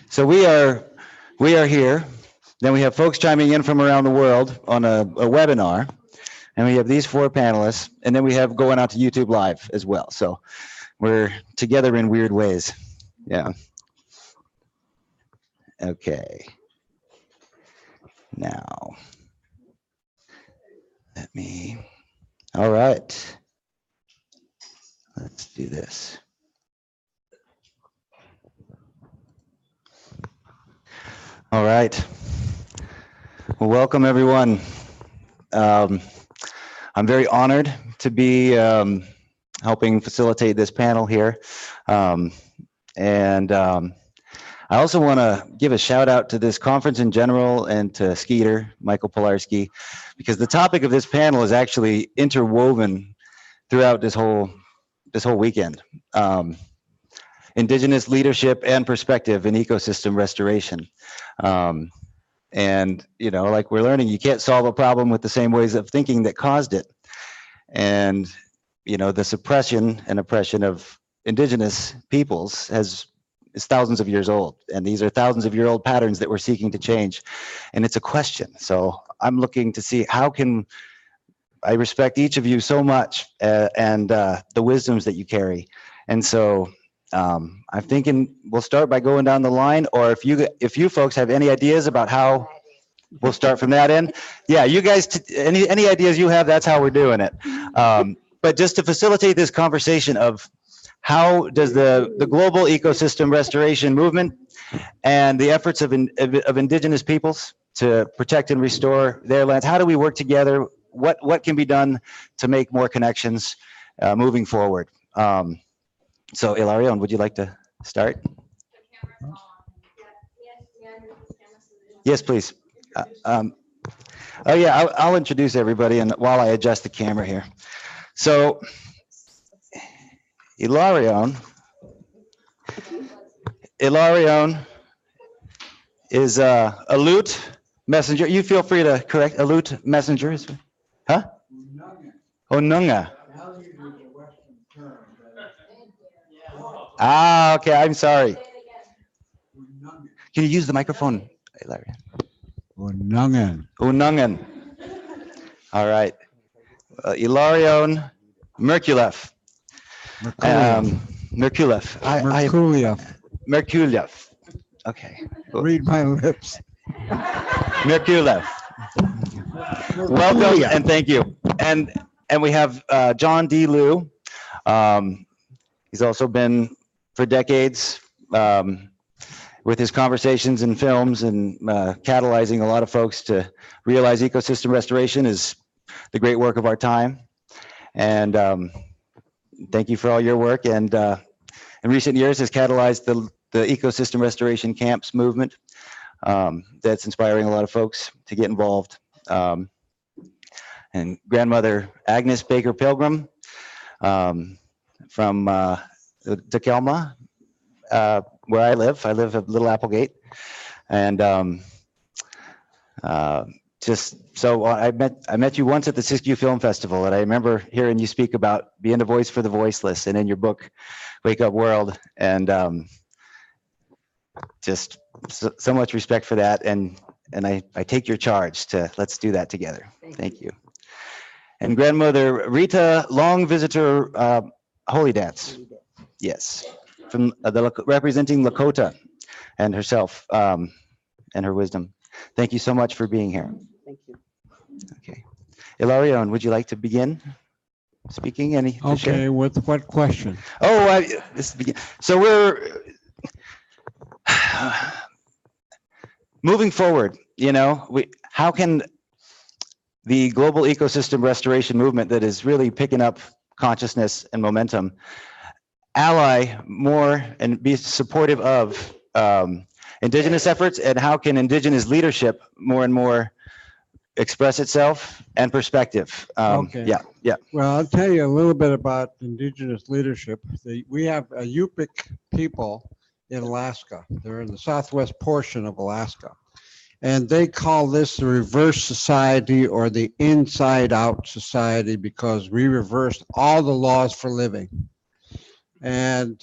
So we are here. Then we have folks chiming in from around the world on a webinar, and we have these four panelists, and then we have going out to YouTube Live as well. So we're together in weird ways. Yeah. Okay. Now, all right. Let's do this. All right. Well, welcome everyone. I'm very honored to be helping facilitate this panel here. I also want to give a shout out to this conference in general and to Skeeter, Michael Pilarski, because the topic of this panel is actually interwoven throughout this whole weekend. Indigenous leadership and perspective in ecosystem restoration. And, you know, like we're learning, you can't solve a problem with the same ways of thinking that caused it. And, you know, the suppression and oppression of indigenous peoples is thousands of years old. And these are thousands of year old patterns that we're seeking to change. And it's a question. So I'm looking to see how can, I respect each of you so much and the wisdoms that you carry. And so I'm thinking we'll start by going down the line, or if you folks have any ideas about how we'll start from that end. Yeah, you guys, any ideas you have, that's how we're doing it. But just to facilitate this conversation of how does the global ecosystem restoration movement and the efforts of indigenous peoples to protect and restore their lands, how do we work together? What can be done to make more connections moving forward? So Ilarion, would you like to start? Yes, please. Oh yeah, I'll introduce everybody, and while I adjust the camera here. So Ilarion is a lute messenger. You feel free to correct. A lute messenger, huh? Onunga. Ah, okay. I'm sorry. Can you use the microphone, Ilarion? Unangan. All right. Ilarion Merkulef. Merkulef. Okay. Read my lips. Merkulef. Welcome and thank you. And we have John D. Liu. He's also been for decades with his conversations and films and catalyzing a lot of folks to realize ecosystem restoration is the great work of our time. And thank you for all your work. And in recent years has catalyzed the ecosystem restoration camps movement that's inspiring a lot of folks to get involved. And grandmother Agnes Baker Pilgrim from Takelma, where I live at Little Applegate, and just so I met you once at the Siskiyou Film Festival, and I remember hearing you speak about being a voice for the voiceless, and in your book, Wake Up World, and just so much respect for that, and I take your charge to let's do that together. Thank you. And grandmother Rita Long Visitor Holy Dance, yes, from representing Lakota and herself and her wisdom. Thank you so much for being here. Thank you. Okay, Ilarion, would you like to begin speaking? Okay, with what question? Oh, so we're moving forward. You know, how can the global ecosystem restoration movement that is really picking up consciousness and momentum ally more and be supportive of indigenous efforts, and how can indigenous leadership more and more express itself and perspective? Okay. Yeah. Well, I'll tell you a little bit about indigenous leadership. We have a Yupik people in Alaska. They're in the southwest portion of Alaska. And they call this the reverse society or the inside out society because we reversed all the laws for living. And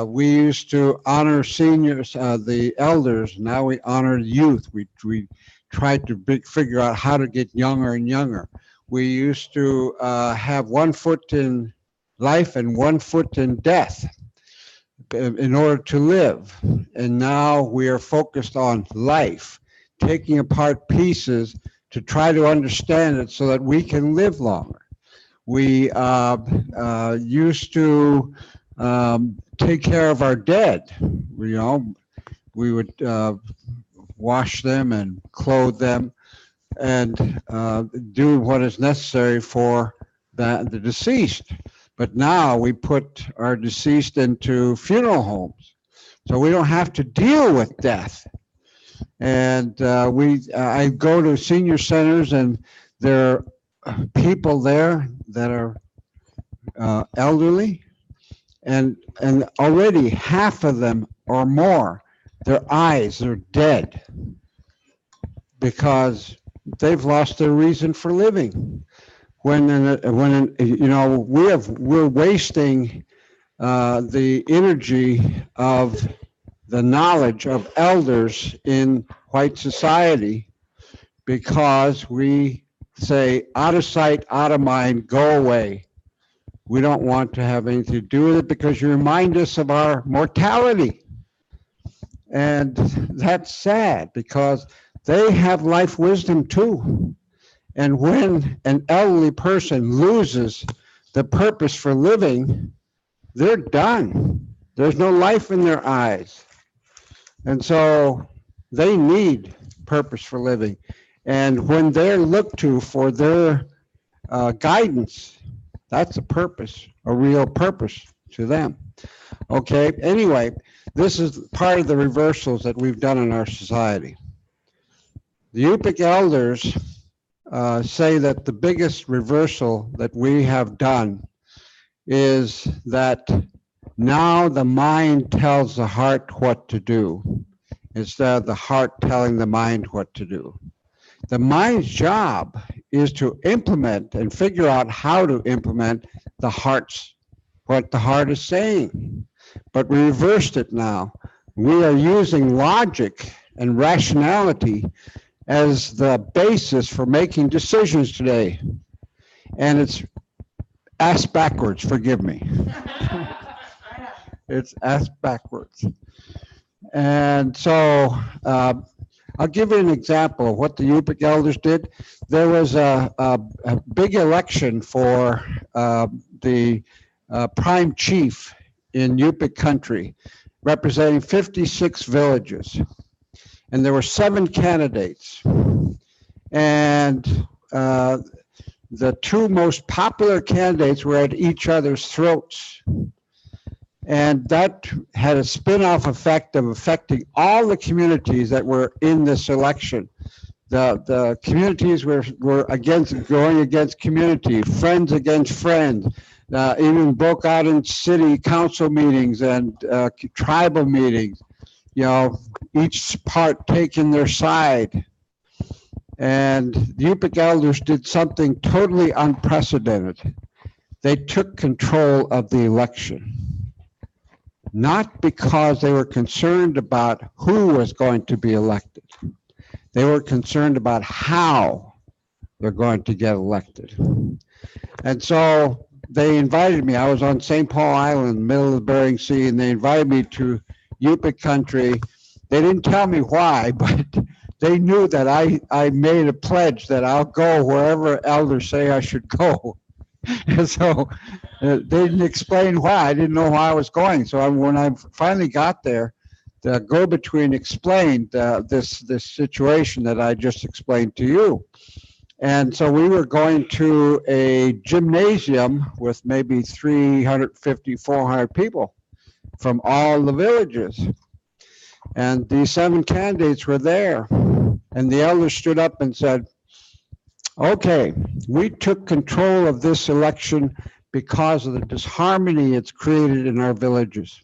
we used to honor seniors, the elders. Now we honor youth. We tried to figure out how to get younger and younger. We used to have 1 foot in life and 1 foot in death in order to live. And now we are focused on life, taking apart pieces to try to understand it so that we can live longer. We used to take care of our dead. We would wash them and clothe them and do what is necessary for the deceased. But now we put our deceased into funeral homes, so we don't have to deal with death. And I go to senior centers, and there are people there that are elderly, and already half of them or more, their eyes are dead because they've lost their reason for living. We're wasting the energy of the knowledge of elders in white society because we say out of sight, out of mind, go away. We don't want to have anything to do with it because you remind us of our mortality. And that's sad because they have life wisdom too. And when an elderly person loses the purpose for living, they're done. There's no life in their eyes. And so they need purpose for living. And when they're looked to for their guidance, that's a purpose, a real purpose to them. Okay, anyway, this is part of the reversals that we've done in our society. The Yupik elders say that the biggest reversal that we have done is that now the mind tells the heart what to do instead of the heart telling the mind what to do. The mind's job is to implement and figure out how to implement what the heart is saying. But we reversed it now. We are using logic and rationality as the basis for making decisions today. And it's ass backwards, forgive me. It's ass backwards. And so I'll give you an example of what the Yupik elders did. There was a big election for the prime chief in Yupik country, representing 56 villages. And there were 7 candidates. And the 2 most popular candidates were at each other's throats. And that had a spin-off effect of affecting all the communities that were in this election. The communities were going against community, friends against friends, even broke out in city council meetings and tribal meetings, each part taking their side. And the Yupik elders did something totally unprecedented. They took control of the election. Not because they were concerned about who was going to be elected. They were concerned about how they're going to get elected. And so they invited me. I was on St. Paul Island, middle of the Bering Sea, and they invited me to Yupik country. They didn't tell me why, but they knew that I made a pledge that I'll go wherever elders say I should go. And so they didn't explain why. I didn't know why I was going. So when I finally got there, the go-between explained this situation that I just explained to you. And so we were going to a gymnasium with maybe 350, 400 people from all the villages. And these 7 candidates were there. And the elders stood up and said, okay, we took control of this election because of the disharmony it's created in our villages.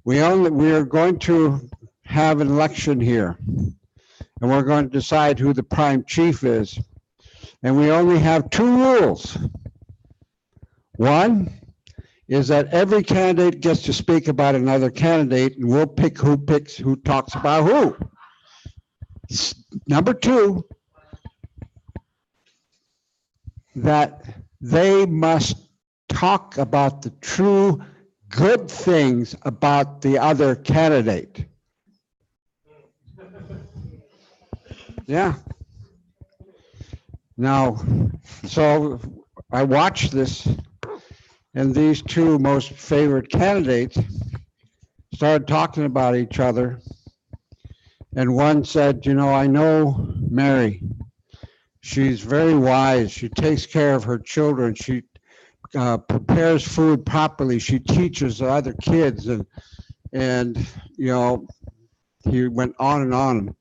We are going to have an election here, and we're going to decide who the prime chief is. And we only have 2 rules. One, is that every candidate gets to speak about another candidate, and we'll pick who talks about who. Number two, that they must talk about the true good things about the other candidate. Yeah. Now, so I watched this, and these two most favorite candidates started talking about each other. And one said, you know, I know Mary. She's very wise. She takes care of her children. She prepares food properly. She teaches the other kids, and you know, he went on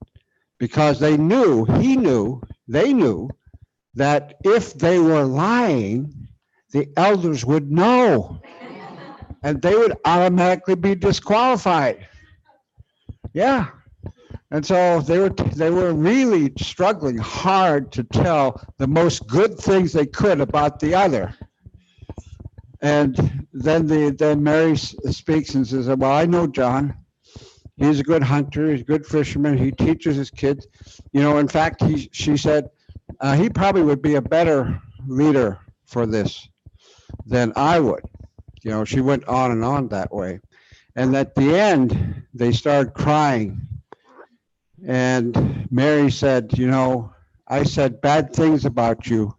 because they knew, they knew that if they were lying, the elders would know, and they would automatically be disqualified. Yeah. And so they were really struggling hard to tell the most good things they could about the other. And then Mary speaks and says, well, I know John. He's a good hunter. He's a good fisherman. He teaches his kids. You know, in fact, she said, he probably would be a better leader for this than I would. You know, she went on that way. And at the end, they started crying. And Mary said, you know, I said bad things about you.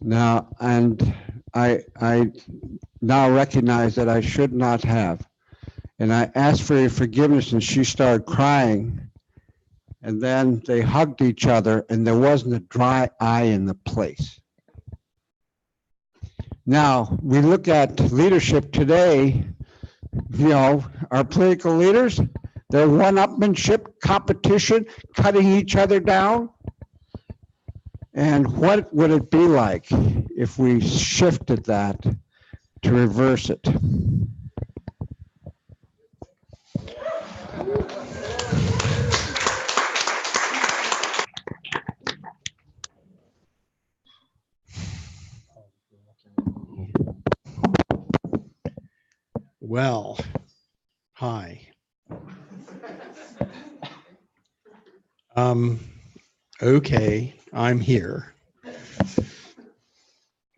Now, and I now recognize that I should not have. And I asked for your forgiveness, and she started crying. And then they hugged each other, and there wasn't a dry eye in the place. Now, we look at leadership today, you know, our political leaders, they're one-upmanship, competition, cutting each other down. And what would it be like if we shifted that to reverse it? Well, hi. Okay, I'm here.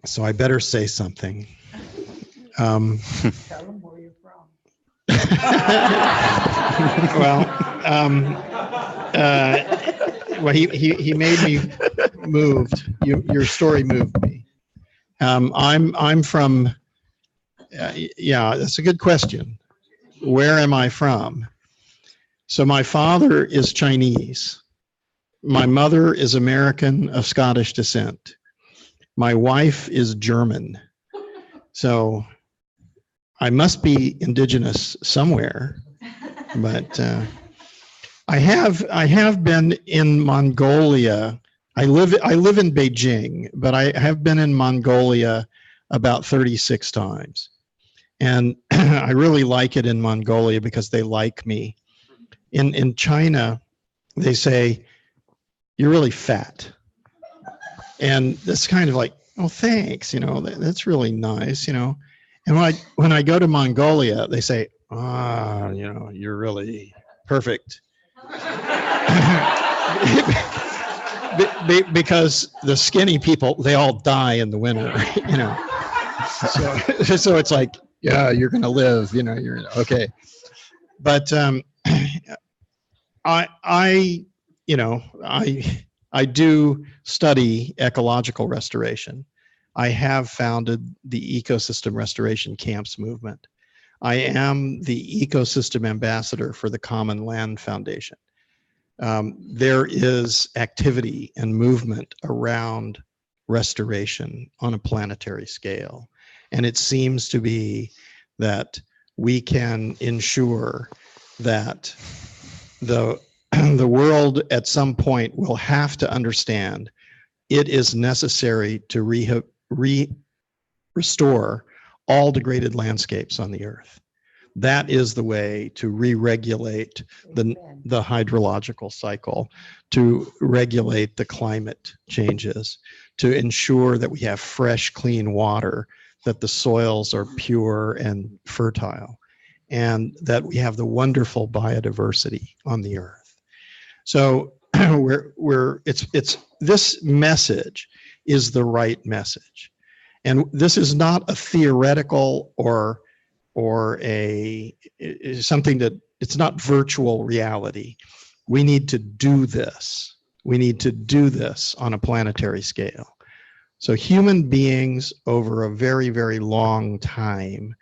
So I better say something. Tell them where you're from. Well, he made me moved. Your story moved me. I'm from. Yeah, that's a good question. Where am I from? So my father is Chinese. My mother is American of Scottish descent. My wife is German. So I must be indigenous somewhere, but I have been in Mongolia. I live in Beijing, but I have been in Mongolia about 36 times. And I really like it in Mongolia because they like me. In China, they say, you're really fat. And that's kind of like, oh, thanks, you know, that's really nice, you know. And when I go to Mongolia, they say, you know, you're really perfect. Because the skinny people, they all die in the winter, you know. So it's like, yeah, you're going to live, you know, you're okay. But I do study ecological restoration. I have founded the ecosystem restoration camps movement. I am the ecosystem ambassador for the Common Land Foundation. There is activity and movement around restoration on a planetary scale. And it seems to be that we can ensure that the world at some point will have to understand it is necessary to restore all degraded landscapes on the earth. That is the way to re-regulate the hydrological cycle, to regulate the climate changes, to ensure that we have fresh, clean water that the soils are pure and fertile, and that we have the wonderful biodiversity on the earth. So it's this message is the right message. And this is not a theoretical or something that, it's not virtual reality. We need to do this. We need to do this on a planetary scale. So human beings over a very, very long time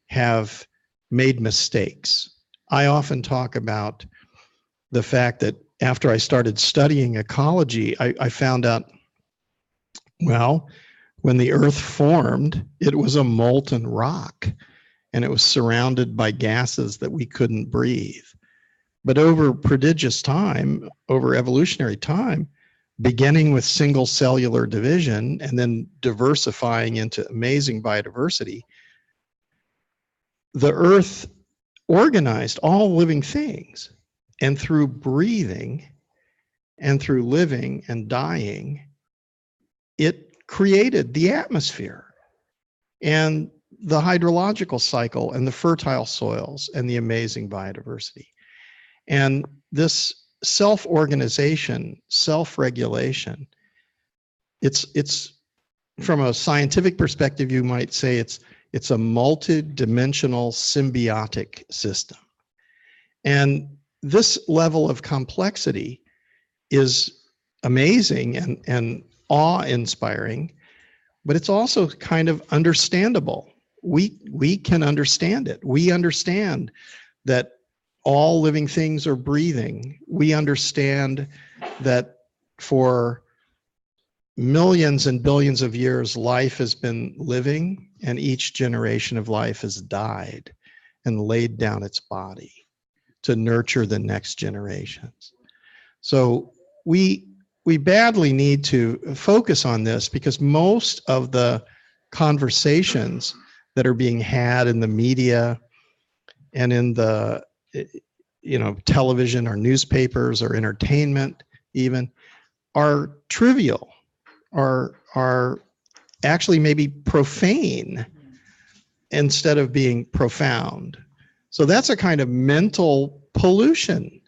have made mistakes. I often talk about the fact that after I started studying ecology, I found out, well, when the earth formed, it was a molten rock and it was surrounded by gases that we couldn't breathe. But over prodigious time, over evolutionary time, beginning with single cellular division and then diversifying into amazing biodiversity, the earth organized all living things. And through breathing and through living and dying, it created the atmosphere and the hydrological cycle and the fertile soils and the amazing biodiversity. And this self-organization, self-regulation, it's from a scientific perspective, you might say it's a multi-dimensional symbiotic system. And this level of complexity is amazing and awe-inspiring, but it's also kind of understandable. We can understand it. We understand that all living things are breathing. We understand that for millions and billions of years, life has been living, and each generation of life has died and laid down its body to nurture the next generations. So we badly need to focus on this, because most of the conversations that are being had in the media and in the television or newspapers or entertainment even are trivial, are actually maybe profane instead of being profound. So that's a kind of mental pollution,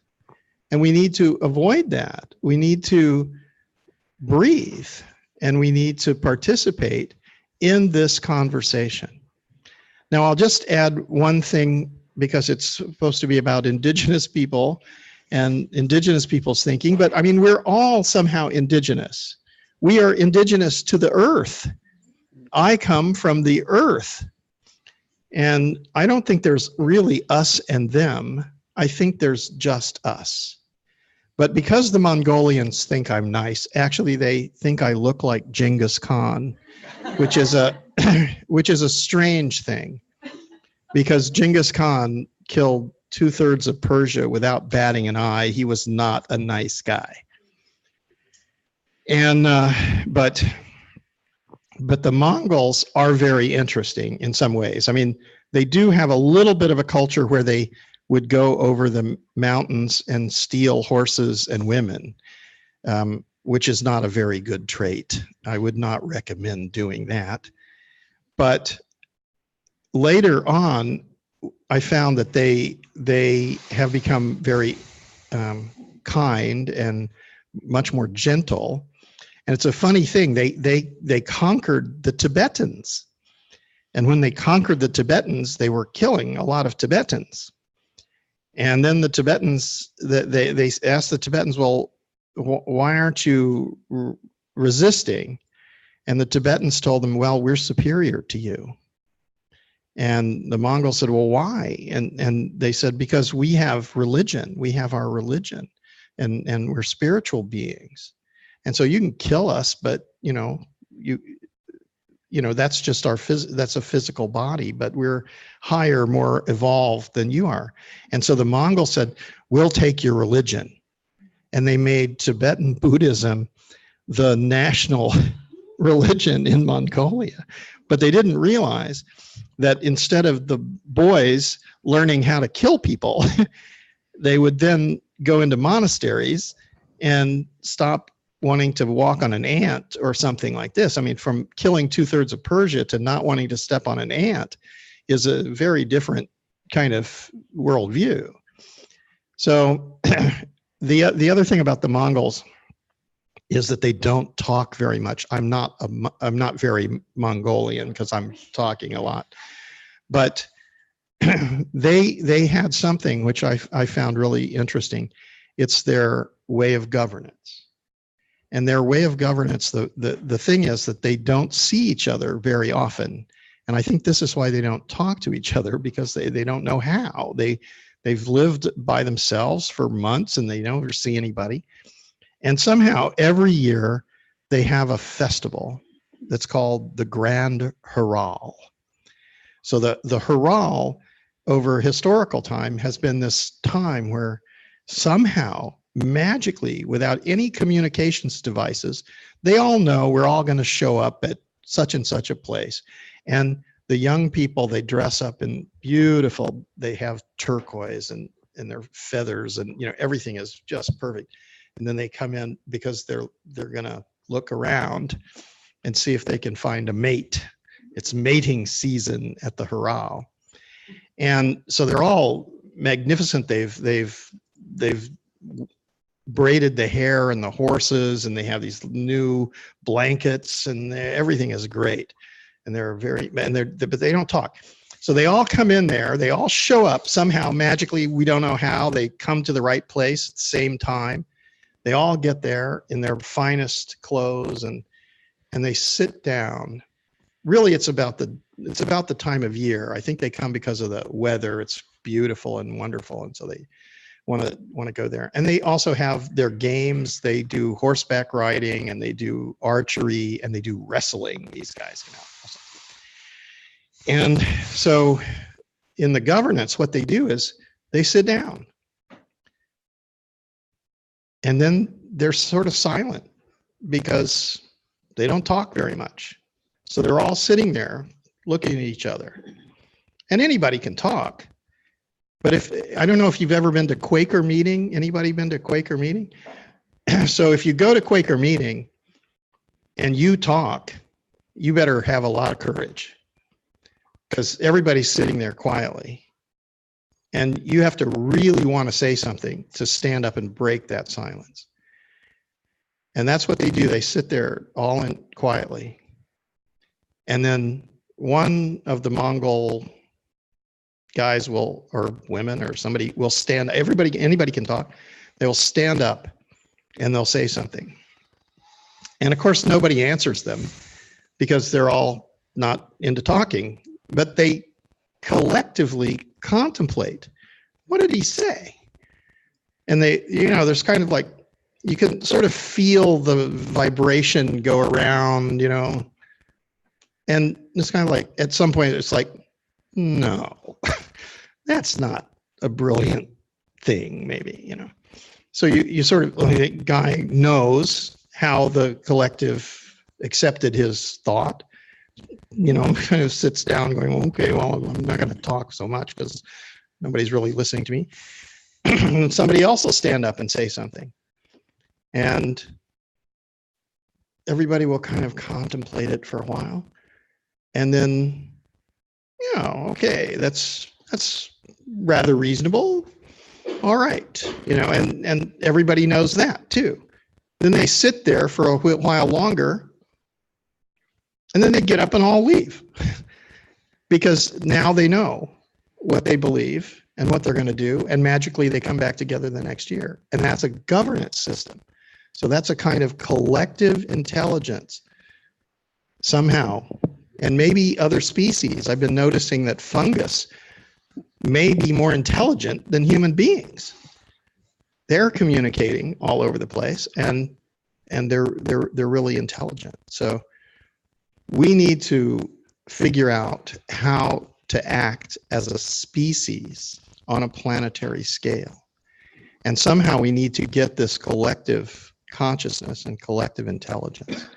and we need to avoid that. We need to breathe, and we need to participate in this conversation. Now, I'll just add one thing, because it's supposed to be about Indigenous people and Indigenous people's thinking, but I mean, we're all somehow Indigenous. We are Indigenous to the earth. I come from the earth. And I don't think there's really us and them. I think there's just us. But because the Mongolians think I'm nice, actually they think I look like Genghis Khan, which is a strange thing, because Genghis Khan killed 2/3 of Persia without batting an eye. He was not a nice guy. And but the Mongols are very interesting in some ways. I mean, they do have a little bit of a culture where they would go over the mountains and steal horses and women, which is not a very good trait. I would not recommend doing that. But later on, I found that they have become very kind and much more gentle. And it's a funny thing, they conquered the Tibetans. And when they conquered the Tibetans, they were killing a lot of Tibetans. And then the Tibetans, they asked the Tibetans, well, why aren't you resisting? And the Tibetans told them, well, we're superior to you. And the Mongols said, well, why? And they said, because we have religion, we have our religion, and we're spiritual beings. And so you can kill us, but that's just that's a physical body, but we're higher, more evolved than you are. And so the Mongols said, we'll take your religion. And they made Tibetan Buddhism the national religion in Mongolia. But they didn't realize that instead of the boys learning how to kill people, they would then go into monasteries and stop wanting to walk on an ant or something like this. I mean, from killing 2/3 of Persia to not wanting to step on an ant is a very different kind of worldview. So the other thing about the Mongols is that they don't talk very much. I'm not very Mongolian because I'm talking a lot, but they had something which I found really interesting. It's their way of governance. And their way of governance, the thing is that they don't see each other very often. And I think this is why they don't talk to each other, because they don't know how. They've lived by themselves for months and they never see anybody. And somehow every year they have a festival that's called the Grand Hural. So the Hural over historical time has been this time where somehow magically, without any communications devices, they all know we're all going to show up at such and such a place. And the young people, they dress up in beautiful, they have turquoise and their feathers, and everything is just perfect. And then they come in because they're going to look around and see if they can find a mate. It's mating season at the Hural. And so they're all magnificent. They've braided the hair and the horses, and they have these new blankets, and everything is great. And but they don't talk. So they all come in there, they all show up somehow magically. We don't know how. They come to the right place at the same time. They all get there in their finest clothes, and they sit down. Really, it's about the time of year. I think they come because of the weather. It's beautiful and wonderful, and so they want to go there. And they also have their games. They do horseback riding, and they do archery, and they do wrestling. These guys, And so in the governance, what they do is they sit down, and then they're sort of silent because they don't talk very much. So they're all sitting there looking at each other. And anybody can talk. But I don't know if you've ever been to Quaker meeting. Anybody been to Quaker meeting? So if you go to Quaker meeting and you talk, you better have a lot of courage, because everybody's sitting there quietly. And you have to really want to say something to stand up and break that silence. And that's what they do. They sit there all in quietly. And then one of the Mongol guys or women or somebody will stand. Anybody can talk. They will stand up and they'll say something. And of course, nobody answers them because they're all not into talking, but they collectively contemplate, what did he say? And there's kind of like, you can sort of feel the vibration go around, and it's kind of like, at some point, it's like, no, that's not a brilliant thing, maybe, So you sort of, the guy knows how the collective accepted his thought, kind of sits down going, okay, well, I'm not going to talk so much because nobody's really listening to me. And somebody else will stand up and say something. And everybody will kind of contemplate it for a while. And then, okay, that's rather reasonable. All right, and everybody knows that too. Then they sit there for a while longer, and then they get up and all leave because now they know what they believe and what they're going to do, and magically they come back together the next year. And that's a governance system. So that's a kind of collective intelligence somehow. And maybe other species. I've been noticing that fungus may be more intelligent than human beings. They're communicating all over the place, and they're really intelligent. So we need to figure out how to act as a species on a planetary scale. And somehow we need to get this collective consciousness and collective intelligence.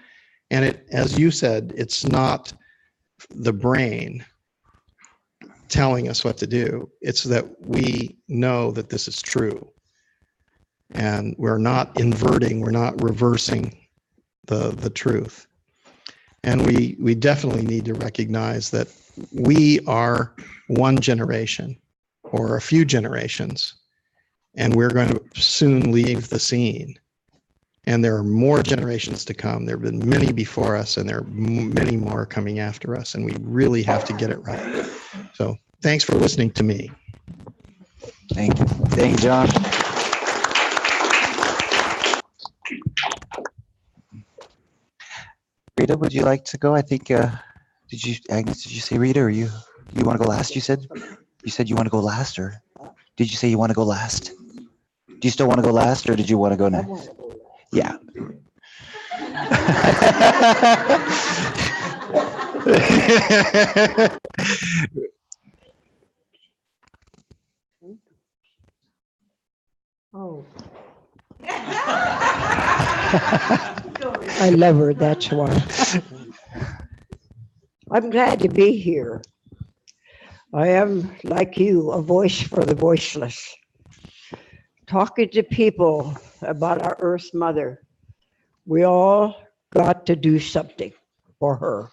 And it, as you said, it's not the brain telling us what to do. It's that we know that this is true. and we're not inverting, we're not reversing the truth. And we definitely need to recognize that we are one generation or a few generations, and we're going to soon leave the scene. And there are more generations to come. There have been many before us, and there are many more coming after us, and we really have to get it right. So thanks for listening to me. Thank you. Thank you, John. Rita, would you like to go? I think, Agnes, did you say Rita, or you want to go last? You said you want to go last, or did you say you want to go last? Do you still want to go last, or did you want to go next? Yeah. Oh. I love her, that's why. I'm glad to be here. I am, like you, a voice for the voiceless. Talking to people about our Earth Mother. We all got to do something for her,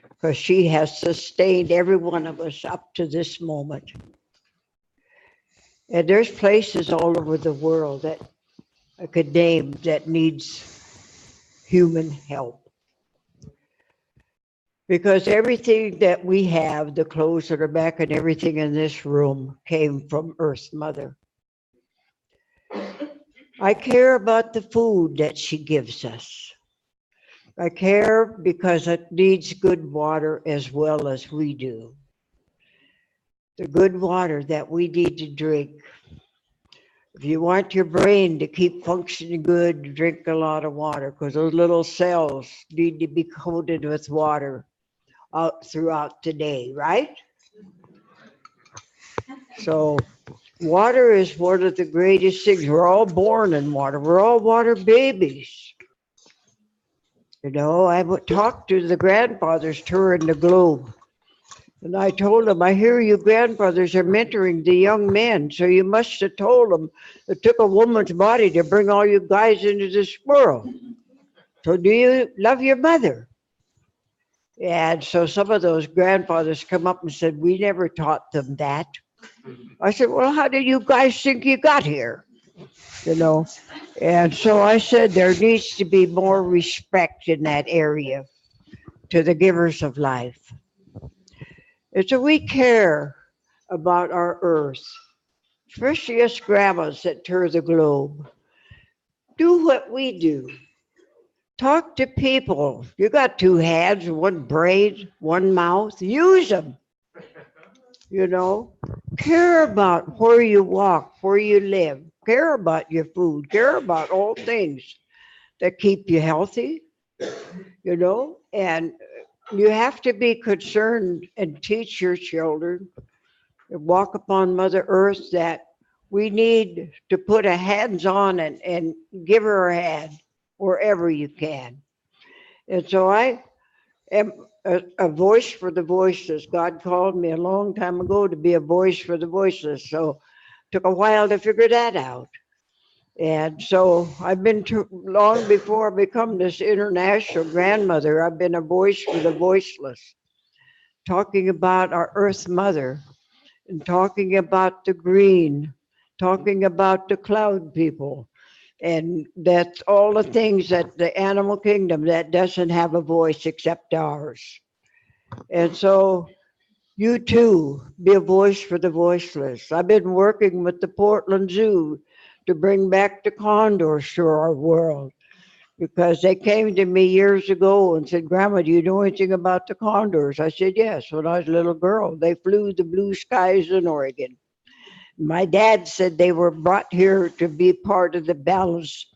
because she has sustained every one of us up to this moment. And there's places all over the world that I could name that needs human help. Because everything that we have, the clothes that are back and everything in this room, came from Earth Mother. I care about the food that she gives us. I care because it needs good water as well as we do. The good water that we need to drink. If you want your brain to keep functioning good, drink a lot of water, because those little cells need to be coated with water out throughout the day, right? So water is one of the greatest things. We're all born in water. We're all water babies. You know, I talked to the grandfathers touring the globe. And I told them, I hear you grandfathers are mentoring the young men. So you must have told them it took a woman's body to bring all you guys into this world. So do you love your mother? And so some of those grandfathers come up and said, we never taught them that. I said, well, how did you guys think you got here? You know, and so I said, there needs to be more respect in that area to the givers of life. And so we care about our earth, especially us grandmas that tour the globe. Do what we do. Talk to people. You got two hands, one brain, one mouth. Use them. You know, care about where you walk, where you live. Care about your food. Care about all things that keep you healthy. You know, and you have to be concerned and teach your children and walk upon Mother Earth that we need to put a hands on and give her a hand wherever you can. And so I am a voice for the voiceless. God called me a long time ago to be a voice for the voiceless. So it took a while to figure that out. And so I've been long before I become this international grandmother, I've been a voice for the voiceless, talking about our Earth Mother and talking about the green, talking about the cloud people. And that's all the things that the animal kingdom that doesn't have a voice except ours. And so you too, be a voice for the voiceless. I've been working with the Portland Zoo to bring back the condors to our world, because they came to me years ago and said, Grandma, do you know anything about the condors? I said, yes, when I was a little girl. They flew the blue skies in Oregon. My dad said they were brought here to be part of the balance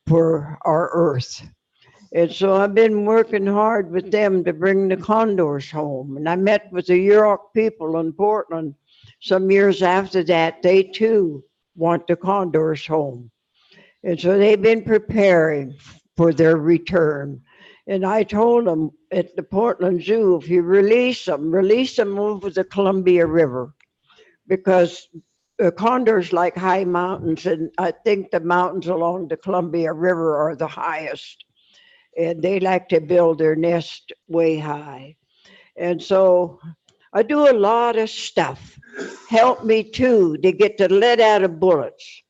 for our earth. And so I've been working hard with them to bring the condors home. And I met with the Yurok people in Portland some years after that. They too want the condors home. And so they've been preparing for their return. And I told them at the Portland Zoo, if you release them over the Columbia River, because condors like high mountains, and I think the mountains along the Columbia River are the highest, and they like to build their nest way high. And so I do a lot of stuff. Help me too to get the lead out of bullets.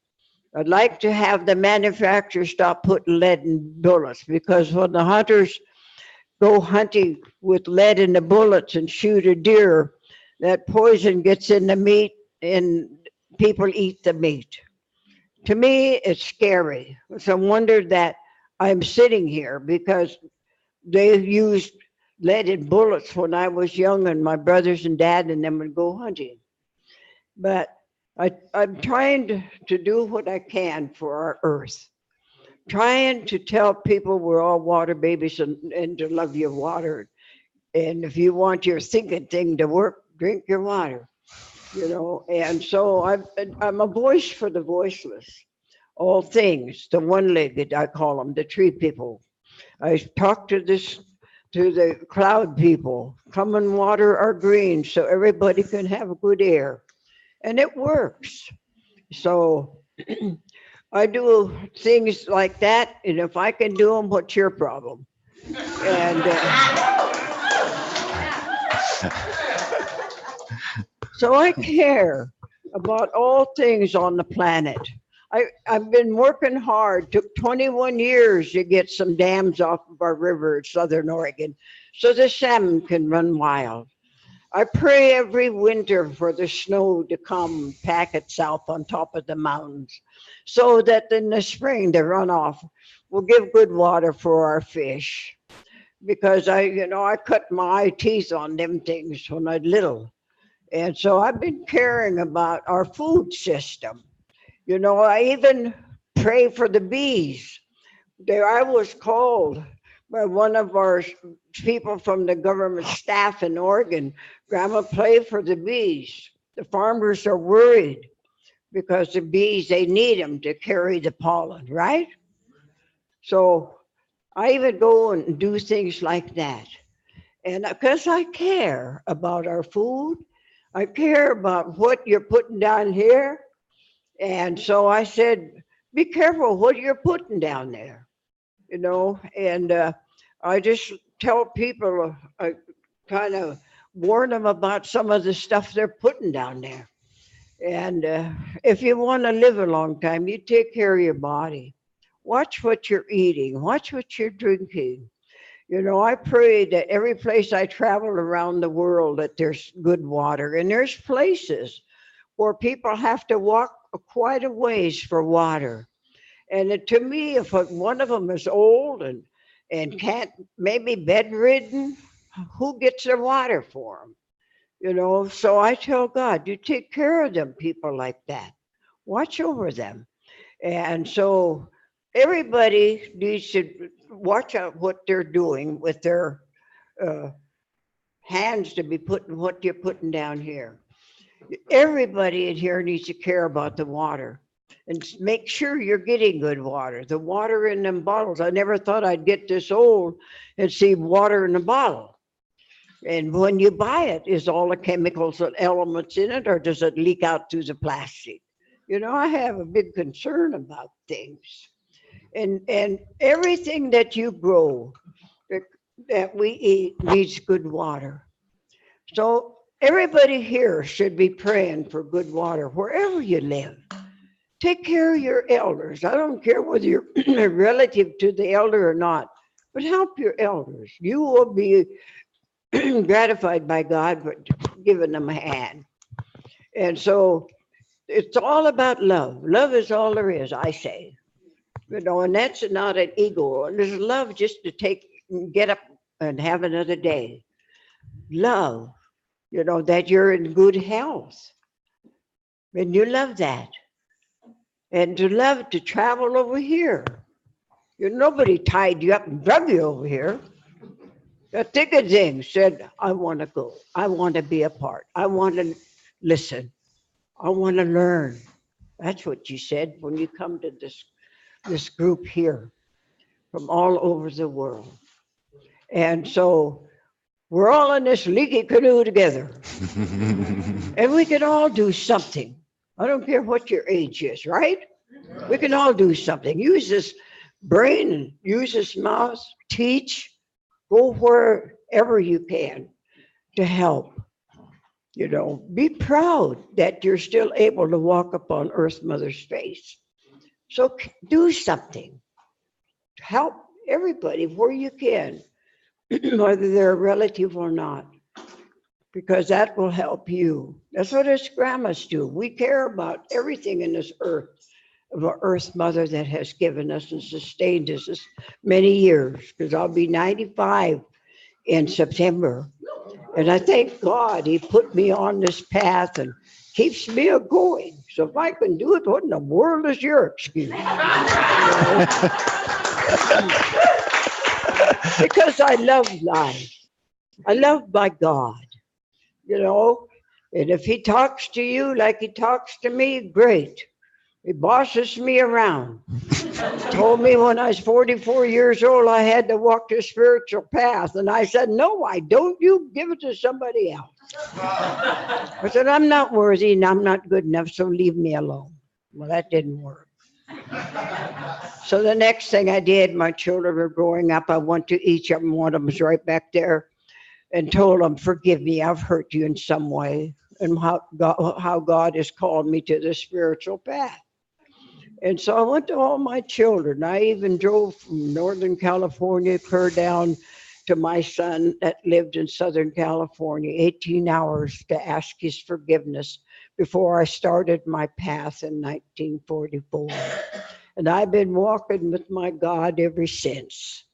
I'd like to have the manufacturers stop putting lead in bullets, because when the hunters go hunting with lead in the bullets and shoot a deer, that poison gets in the meat and people eat the meat. To me, it's scary. It's a wonder that I'm sitting here, because they used lead in bullets when I was young, and my brothers and dad and them would go hunting. But I'm trying to do what I can for our earth, trying to tell people we're all water babies, and to love your water. And if you want your thinking thing to work, drink your water, you know. And so I'm a voice for the voiceless, all things, the one-legged, I call them, the tree people. I talk to the cloud people, come and water our greens so everybody can have good air. And it works. So I do things like that, and if I can do them, what's your problem? And so I care about all things on the planet. I've been working hard, took 21 years to get some dams off of our river in Southern Oregon so the salmon can run wild. I pray every winter for the snow to come pack it south on top of the mountains so that in the spring the runoff will give good water for our fish. Because I cut my eye teeth on them things when I was little. And so I've been caring about our food system. I even pray for the bees. There, I was called by one of our people from the government staff in Oregon, Grandma, pray for the bees. The farmers are worried because the bees, they need them to carry the pollen, right? So I even go and do things like that. And because I care about our food, I care about what you're putting down here. And so I said, be careful what you're putting down there, and I just tell people, I kind of warn them about some of the stuff they're putting down there. And if you want to live a long time, you take care of your body. Watch what you're eating, watch what you're drinking. I pray that every place I travel around the world that there's good water, and there's places where people have to walk quite a ways for water. And to me, if one of them is old and can't, maybe bedridden, who gets their water for them? So I tell God, you take care of them, people like that. Watch over them. And so everybody needs to watch out what they're doing with their uh, hands to be putting what you're putting down here. Everybody in here needs to care about the water and make sure you're getting good water. The water in them bottles, I never thought I'd get this old and see water in a bottle. And when you buy it, is all the chemicals and elements in it, or does it leak out through the plastic? I have a big concern about things. And everything that you grow, that we eat, needs good water. So everybody here should be praying for good water wherever you live. Take care of your elders. I don't care whether you're a relative to the elder or not, but help your elders. You will be gratified by God for giving them a hand. And so it's all about love. Love is all there is, I say. And that's not an ego. There's love just to get up and have another day. Love, that you're in good health. And you love that. And to love to travel over here. Nobody tied you up and drug you over here. The ticket thing said, I want to go. I want to be a part. I want to listen. I want to learn. That's what you said when you come to this group here from all over the world. And so we're all in this leaky canoe together. And we can all do something. I don't care what your age is, right? We can all do something. Use this brain and use this mouth, teach, go wherever you can to help. You know, be proud that you're still able to walk upon Earth Mother's face. So do something to help everybody where you can, whether they're a relative or not, because that will help you. That's what us grandmas do. We care about everything in this earth, of our Earth Mother that has given us and sustained us this many years, because I'll be 95 in September. And I thank God he put me on this path and keeps me a going. So if I can do it, what in the world is your excuse? You know? Because I love life. I love my God, you know. And if he talks to you like he talks to me, great. He bosses me around. Told me when I was 44 years old, I had to walk the spiritual path. And I said, no, I don't. You give it to somebody else. I said, I'm not worthy and I'm not good enough, so leave me alone. Well, that didn't work. So the next thing I did, my children were growing up. I went to each of them. One of them was right back there, and told them, forgive me, I've hurt you in some way, and how God has called me to the spiritual path. And so I went to all my children. I even drove from Northern California, clear down to my son that lived in Southern California, 18 hours to ask his forgiveness before I started my path in 1944. And I've been walking with my God ever since,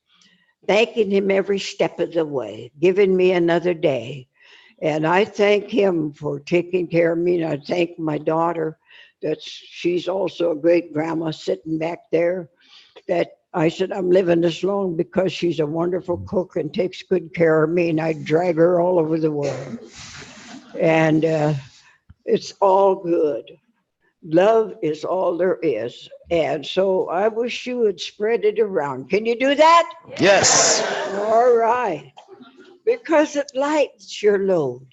thanking him every step of the way, giving me another day. And I thank him for taking care of me. And I thank my daughter, she's also a great grandma sitting back there, that I said, I'm living this long because she's a wonderful cook and takes good care of me. And I drag her all over the world. And it's all good. Love is all there is. And so I wish you would spread it around. Can you do that? Yes. All right. Because it lightens your load.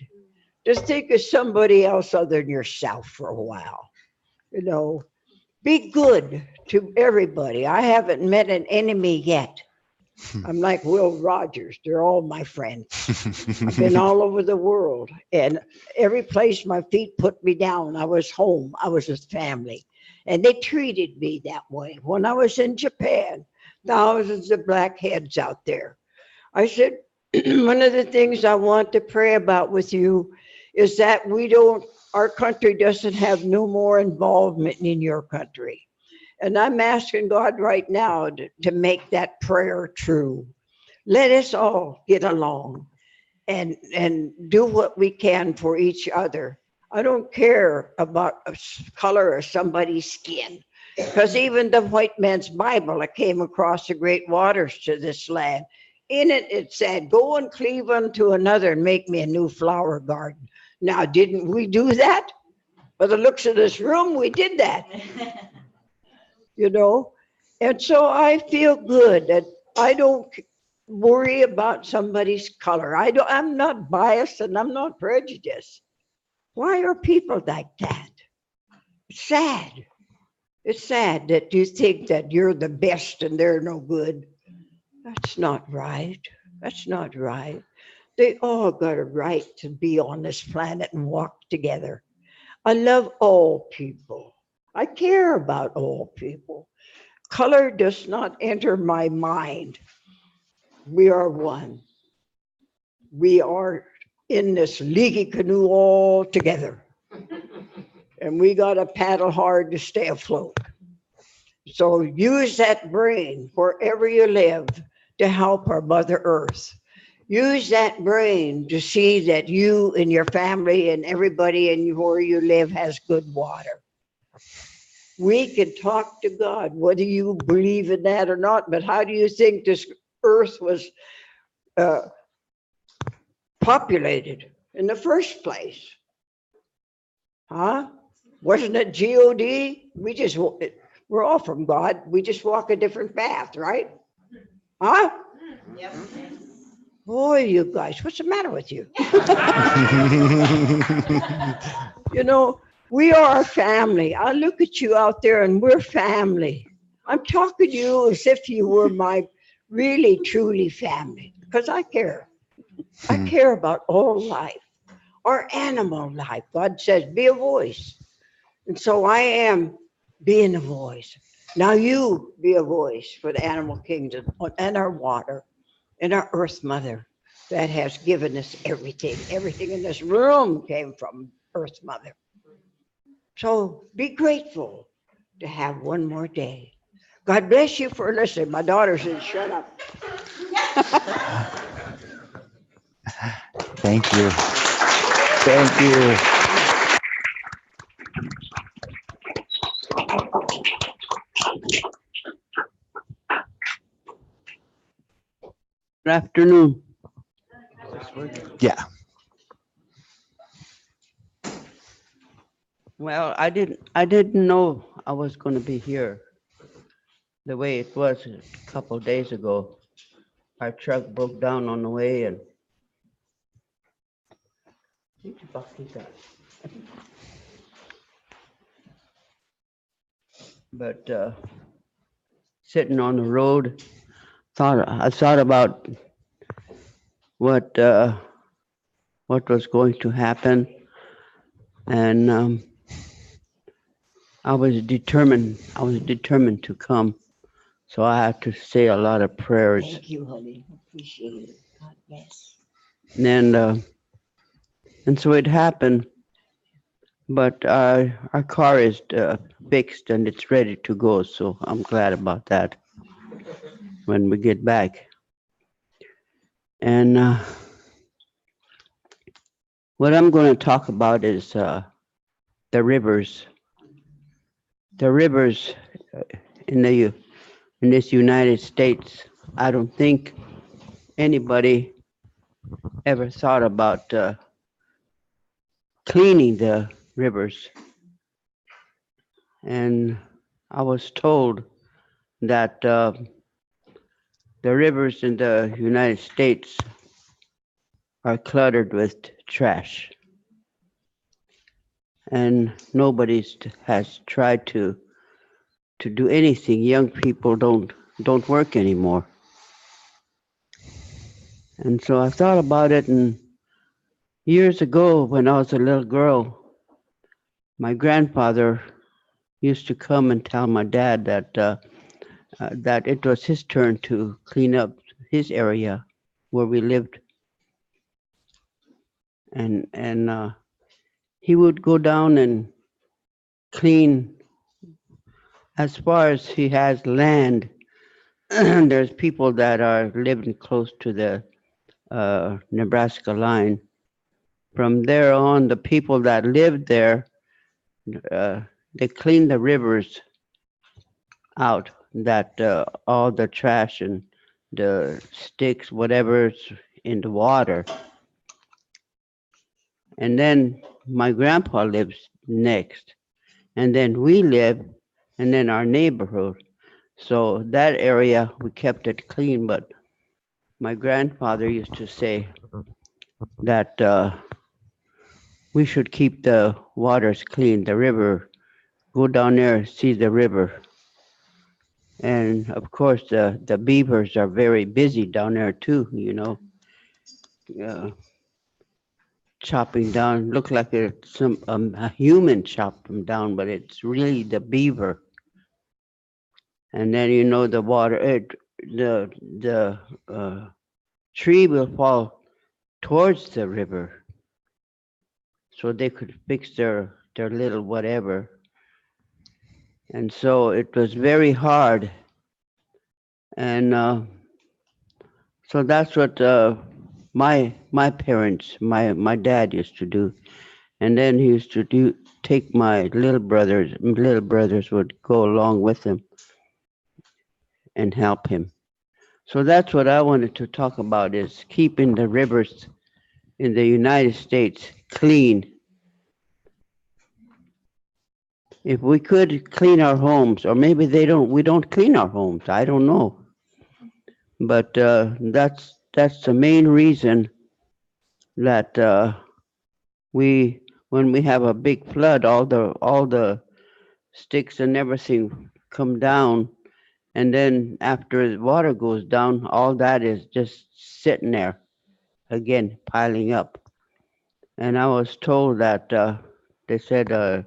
Just think of somebody else other than yourself for a while. You know, be good to everybody. I haven't met an enemy yet. I'm like Will Rogers. They're all my friends. I've been all over the world, and every place my feet put me down, I was home. I was with family, and they treated me that way. When I was in Japan, thousands of blackheads out there. I said, one of the things I want to pray about with you is that our country doesn't have no more involvement in your country. And I'm asking God right now to make that prayer true. Let us all get along and do what we can for each other. I don't care about the color of somebody's skin, because even the white man's Bible, I came across the great waters to this land. In it, it said, go and cleave unto another and make me a new flower garden. Now, didn't we do that? By the looks of this room, we did that. You know, and so I feel good that I don't worry about somebody's color. I'm not biased and I'm not prejudiced. Why are people like that? It's sad. It's sad that you think that you're the best and they're no good. That's not right. That's not right. They all got a right to be on this planet and walk together. I love all people. I care about all people. Color does not enter my mind. We are one. We are in this leaky canoe all together. And we got to paddle hard to stay afloat. So use that brain wherever you live to help our Mother Earth. Use that brain to see that you and your family and everybody where you live has good water. We can talk to God, whether you believe in that or not, but how do you think this earth was populated in the first place? Huh? Wasn't it God? We're all from God. We just walk a different path, right? Huh? Yep. Boy, you guys, what's the matter with you? You know, We are a family. I look at you out there and we're family. I'm talking to you as if you were my really, truly family because I care. I care about all life, our animal life. God says, be a voice. And so I am being a voice. Now you be a voice for the animal kingdom and our water and our earth mother that has given us everything. Everything in this room came from earth mother. So be grateful to have one more day. God bless you for listening. My daughter says, shut up. Thank you. Thank you. Good afternoon. Yeah. Well, I didn't know I was going to be here the way it was a couple of days ago. Our truck broke down on the way and but sitting on the road, I thought about what was going to happen, and I was determined to come. So I had to say a lot of prayers. Thank you, honey. Appreciate it. God bless. And so it happened, but our car is fixed and it's ready to go. So I'm glad about that when we get back. And what I'm going to talk about is the rivers. The rivers in this United States. I don't think anybody ever thought about cleaning the rivers. And I was told that the rivers in the United States are cluttered with trash. And nobody has tried to do anything. Young people don't work anymore. And so I thought about it, and years ago when I was a little girl, my grandfather used to come and tell my dad that it was his turn to clean up his area where we lived. And he would go down and clean as far as he has land. There's people that are living close to the Nebraska line. From there on, the people that lived there, they cleaned the rivers out, that all the trash and the sticks, whatever's in the water. And then my grandpa lives next. And then we live, and then our neighborhood. So that area, we kept it clean, but my grandfather used to say that we should keep the waters clean, the river. Go down there, see the river. And of course, the beavers are very busy down there too, chopping down. Look like a human chopped them down, but it's really the beaver. And then the water, the tree will fall towards the river, so they could fix their little whatever. And so it was very hard. And so that's what my parents, my dad used to do. And then he used to take my little brothers would go along with him and help him. So that's what I wanted to talk about, is keeping the rivers in the United States clean. If we could clean our homes, or maybe we don't clean our homes, I don't know. But that's the main reason that we when we have a big flood, all the sticks and everything come down, and then after the water goes down, all that is just sitting there again, piling up. And I was told that they said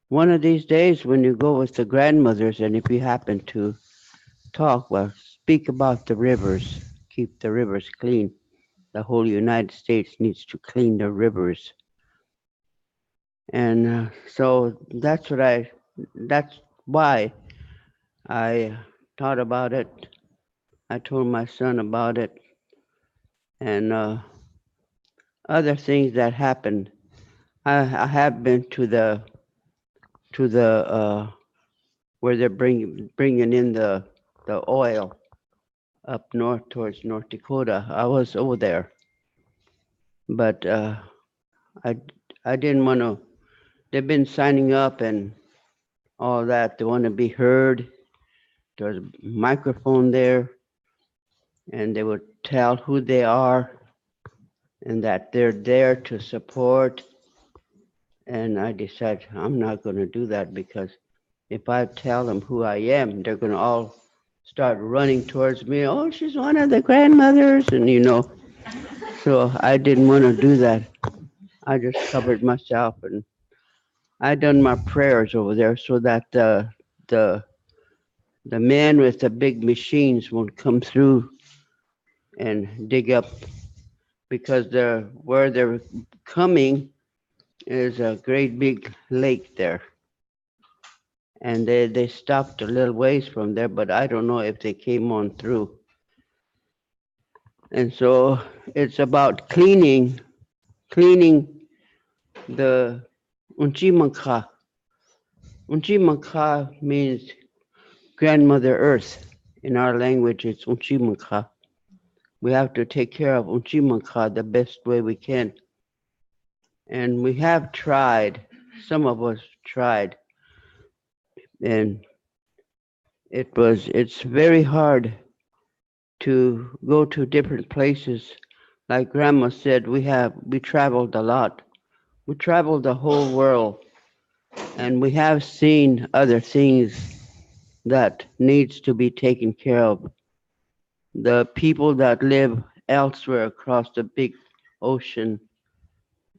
one of these days when you go with the grandmothers, and if you happen to talk, well, speak about the rivers, keep the rivers clean. The whole United States needs to clean the rivers. And so that's why I thought about it. I told my son about it and other things that happened. I have been to the where they're bringing in the oil up north towards North Dakota. I was over there, but I I didn't want to. They've been signing up and all that. They want to be heard. There's a microphone there, and they would tell who they are and that they're there to support. And I decided I'm not going to do that because if I tell them who I am, they're going to all start running towards me. Oh, she's one of the grandmothers, and So I didn't want to do that. I just covered myself, and I done my prayers over there so that the the man with the big machines won't come through and dig up because where they're coming is a great big lake there. And they stopped a little ways from there, but I don't know if they came on through. And so it's about cleaning the Unchimanka. Unchimanka means grandmother earth. In our language, it's Unchimanka. We have to take care of Unchimanka the best way we can. And we have tried, some of us tried, and it's very hard to go to different places. Like Grandma said, we traveled a lot. We traveled the whole world, and we have seen other things that needs to be taken care of. The people that live elsewhere across the big ocean,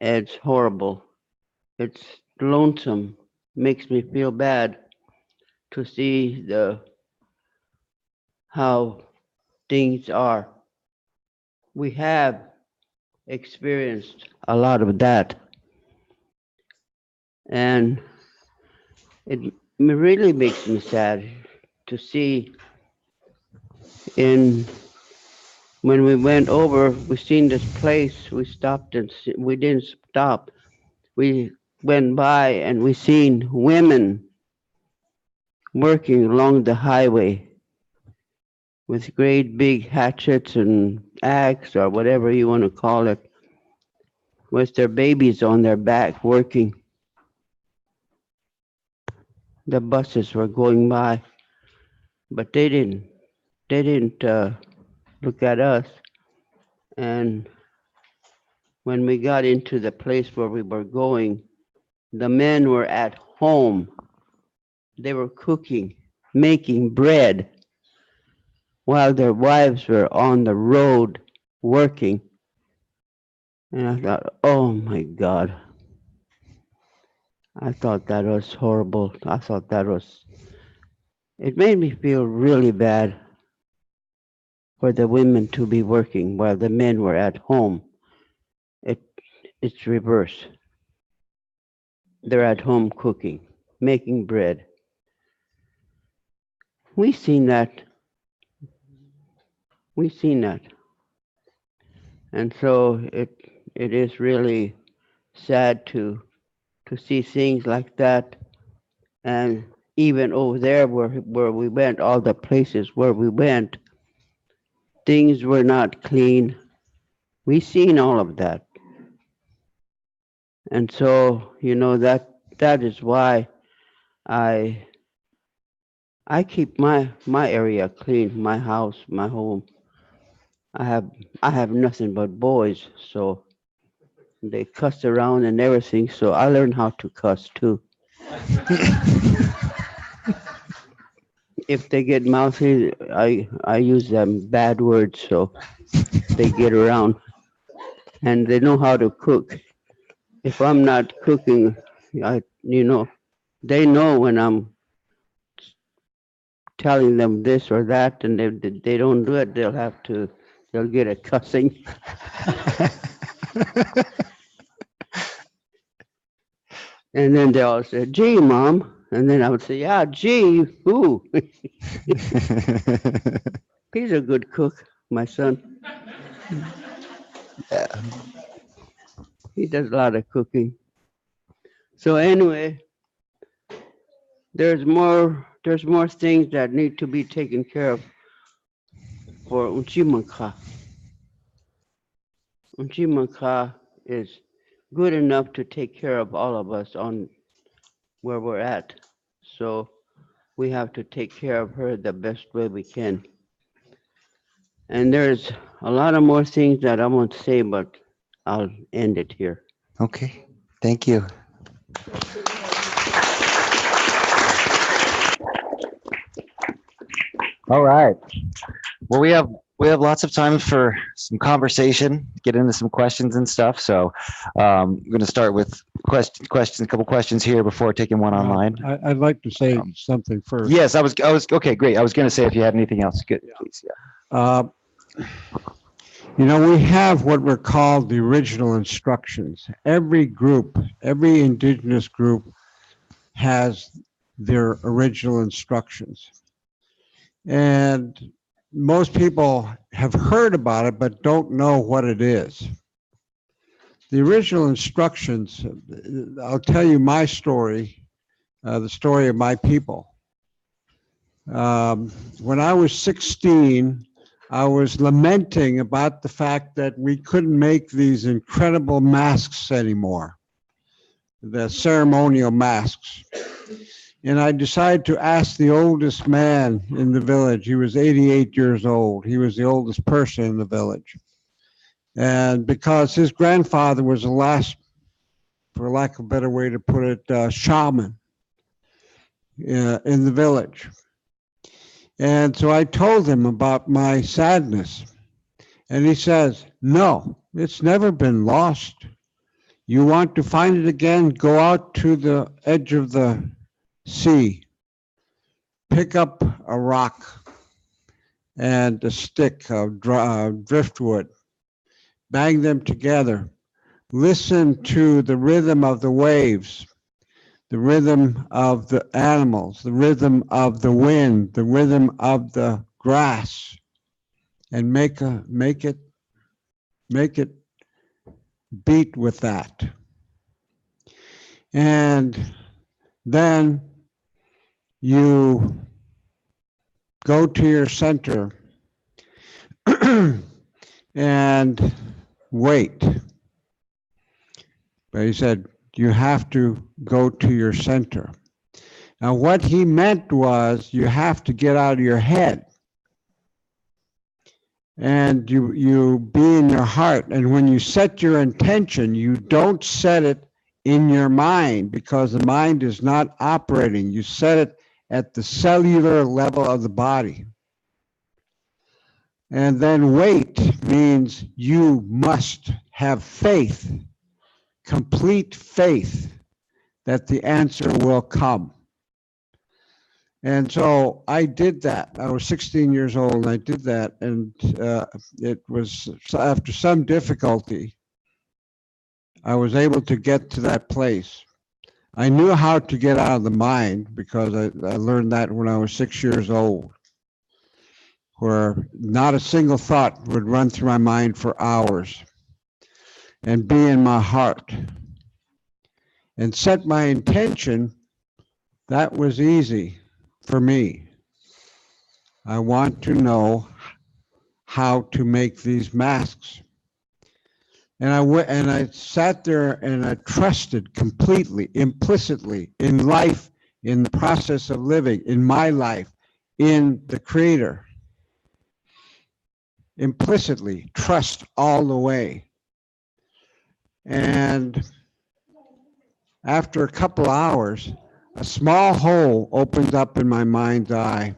it's horrible. It's lonesome. Makes me feel bad to see the how things are. We have experienced a lot of that, and it really makes me sad to see in when we went over, we seen this place, we stopped and we didn't stop. We went by and we seen women working along the highway with great big hatchets and axe or whatever you want to call it, with their babies on their back working. The buses were going by, but they didn't look at us. And when we got into the place where we were going, the men were at home. They were cooking, making bread, while their wives were on the road working. And I thought, oh my God, I thought that was horrible. It made me feel really bad for the women to be working while the men were at home. It, it's reverse. They're at home cooking, making bread. We seen that. We seen that. And so it is really sad to see things like that. And even over there where we went, all the places where we went, things were not clean. We seen all of that. And so, that is why I I keep my area clean, my house, my home. I have I have nothing but boys, so They cuss around and everything, so I learned how to cuss too. If they get mouthy, I use them bad words so they get around, and they know how to cook. If I'm not cooking, they know when I'm telling them this or that, and they don't do it, they'll get a cussing. And then they all say, gee, Mom. And then I would say, yeah, gee, who? He's a good cook, my son. He does a lot of cooking. So anyway, there's more things that need to be taken care of for Unchimanka. Unchimanka is good enough to take care of all of us on where we're at. So we have to take care of her the best way we can. And there's a lot of more things that I want to say, but I'll end it here. Okay, thank you. All right. Well, we have lots of time for some conversation, get into some questions and stuff. So I'm going to start with questions, a couple questions here before taking one online. I'd like to say something first. Yes, I was okay, great. I was going to say if you had anything else, good, please. Yeah. We have what were called the original instructions. Every group, every indigenous group has their original instructions. And most people have heard about it, but don't know what it is. The original instructions, I'll tell you my story, the story of my people. When I was 16, I was lamenting about the fact that we couldn't make these incredible masks anymore, the ceremonial masks. And I decided to ask the oldest man in the village. He was 88 years old. He was the oldest person in the village. And because his grandfather was the last, for lack of a better way to put it, shaman in the village. And so I told him about my sadness. And he says, no, it's never been lost. You want to find it again? Go out to the edge of the sea, pick up a rock and a stick of driftwood, bang them together, listen to the rhythm of the waves, the rhythm of the animals, the rhythm of the wind, the rhythm of the grass, and make it beat with that. And then you go to your center and wait. But he said, you have to go to your center. Now, what he meant was you have to get out of your head and you be in your heart. And when you set your intention, you don't set it in your mind because the mind is not operating. You set it at the cellular level of the body. And then wait means you must have faith, complete faith that the answer will come. And so I did that. I was 16 years old and I did that. And it was after some difficulty, I was able to get to that place. I knew how to get out of the mind because I learned that when I was 6 years old, where not a single thought would run through my mind for hours, and be in my heart and set my intention. That was easy for me. I want to know how to make these masks. And I sat there and I trusted completely, implicitly in life, in the process of living, in my life, in the Creator. Implicitly trust all the way. And after a couple hours, a small hole opened up in my mind's eye.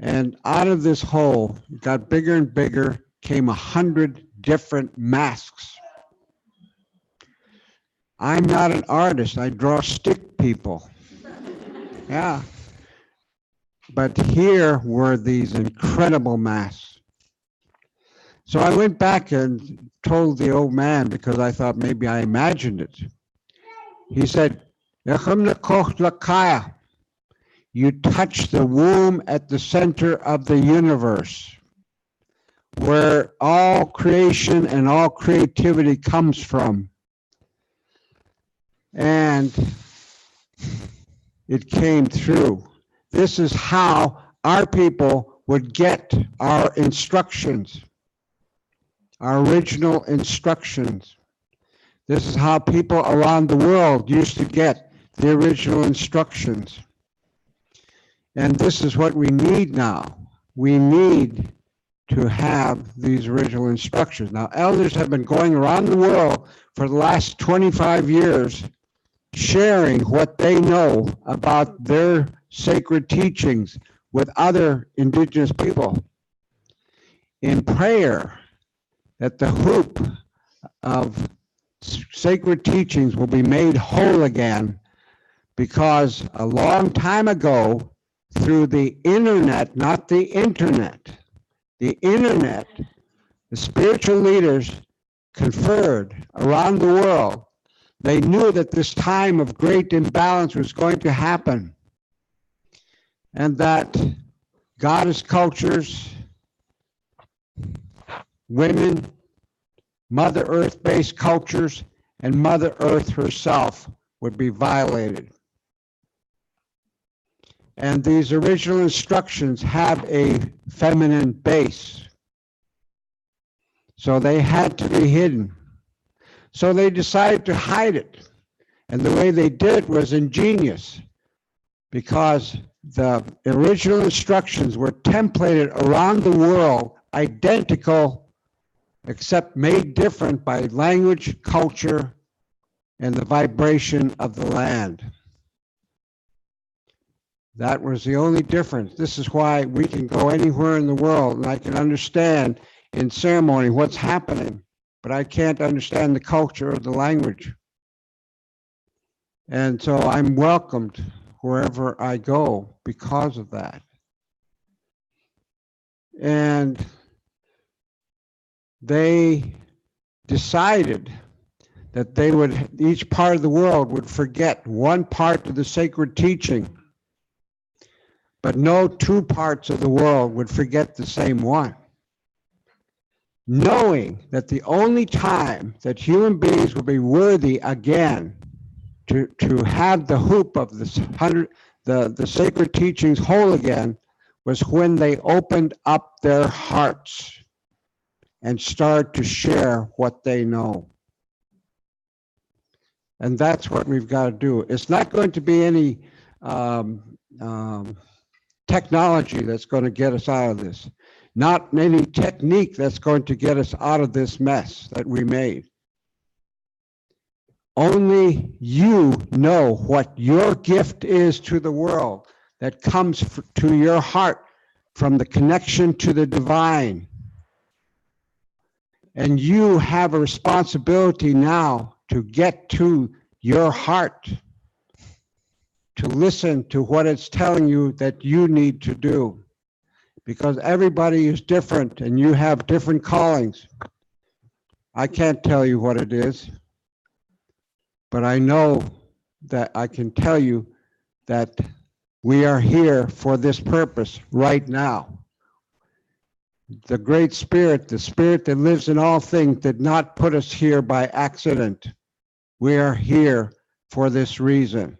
And out of this hole, it got bigger and bigger, came 100 different masks. I'm not an artist. I draw stick people. Yeah. But here were these incredible masks. So I went back and told the old man, because I thought maybe I imagined it. He said, you touch the womb at the center of the universe, where all creation and all creativity comes from. And it came through. This is how our people would get our instructions, our original instructions. This is how people around the world used to get the original instructions. And this is what we need now. We need to have these original instructions. Now, elders have been going around the world for the last 25 years, sharing what they know about their sacred teachings with other Indigenous people in prayer that the hoop of sacred teachings will be made whole again, because a long time ago, through the internet, not the internet, the internet, the spiritual leaders conferred around the world. They knew that this time of great imbalance was going to happen, and that goddess cultures, women, Mother Earth-based cultures, and Mother Earth herself would be violated. And these original instructions have a feminine base. So they had to be hidden. So they decided to hide it. And the way they did it was ingenious, because the original instructions were templated around the world, identical, except made different by language, culture, and the vibration of the land. That was the only difference. This is why we can go anywhere in the world and I can understand in ceremony what's happening, but I can't understand the culture or the language. And so I'm welcomed wherever I go because of that. And they decided that they would, each part of the world would forget one part of the sacred teaching, but no two parts of the world would forget the same one. Knowing that the only time that human beings will be worthy again to have the hoop of the sacred teachings whole again was when they opened up their hearts and started to share what they know. And that's what we've got to do. It's not going to be any technology that's going to get us out of this. Not any technique that's going to get us out of this mess that we made. Only you know what your gift is to the world that comes to your heart from the connection to the divine. And you have a responsibility now to get to your heart, to listen to what it's telling you that you need to do. Because everybody is different and you have different callings. I can't tell you what it is, but I know that I can tell you that we are here for this purpose right now. The Great Spirit, the Spirit that lives in all things, did not put us here by accident. We are here for this reason.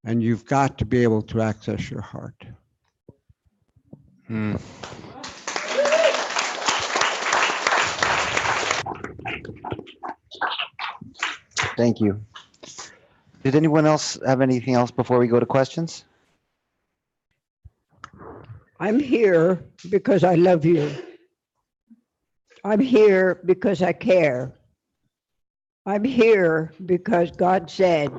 And you've got to be able to access your heart. Thank you. Did anyone else have anything else before we go to questions? I'm here because I love you. I'm here because I care. I'm here because God said,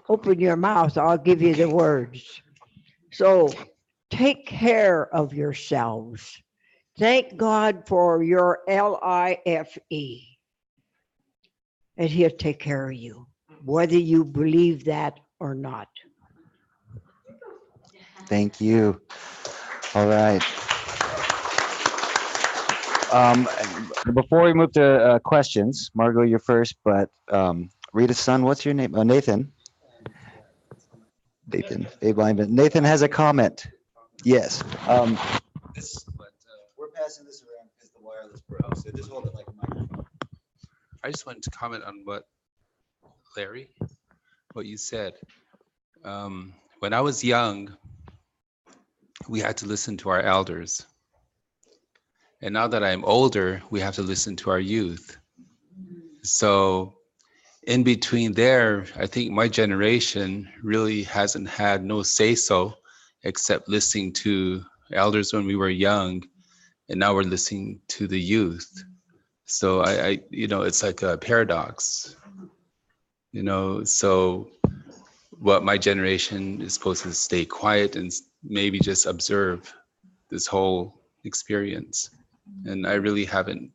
open your mouth, I'll give you the words. So take care of yourselves. Thank God for your LIFE, and He'll take care of you, whether you believe that or not. Thank you. All right. Before we move to questions, Margot, you're first, but Rita's son, what's your name? Nathan. Nathan. Nathan has a comment. Yes. We're passing this around because the wireless broke, so just hold it like a microphone. I just wanted to comment on what you said. When I was young, we had to listen to our elders. And now that I'm older, we have to listen to our youth. So in between there, I think my generation really hasn't had no say-so except listening to elders when we were young, and now we're listening to the youth. So I it's like a paradox, so what my generation is supposed to stay quiet and maybe just observe this whole experience. And I really haven't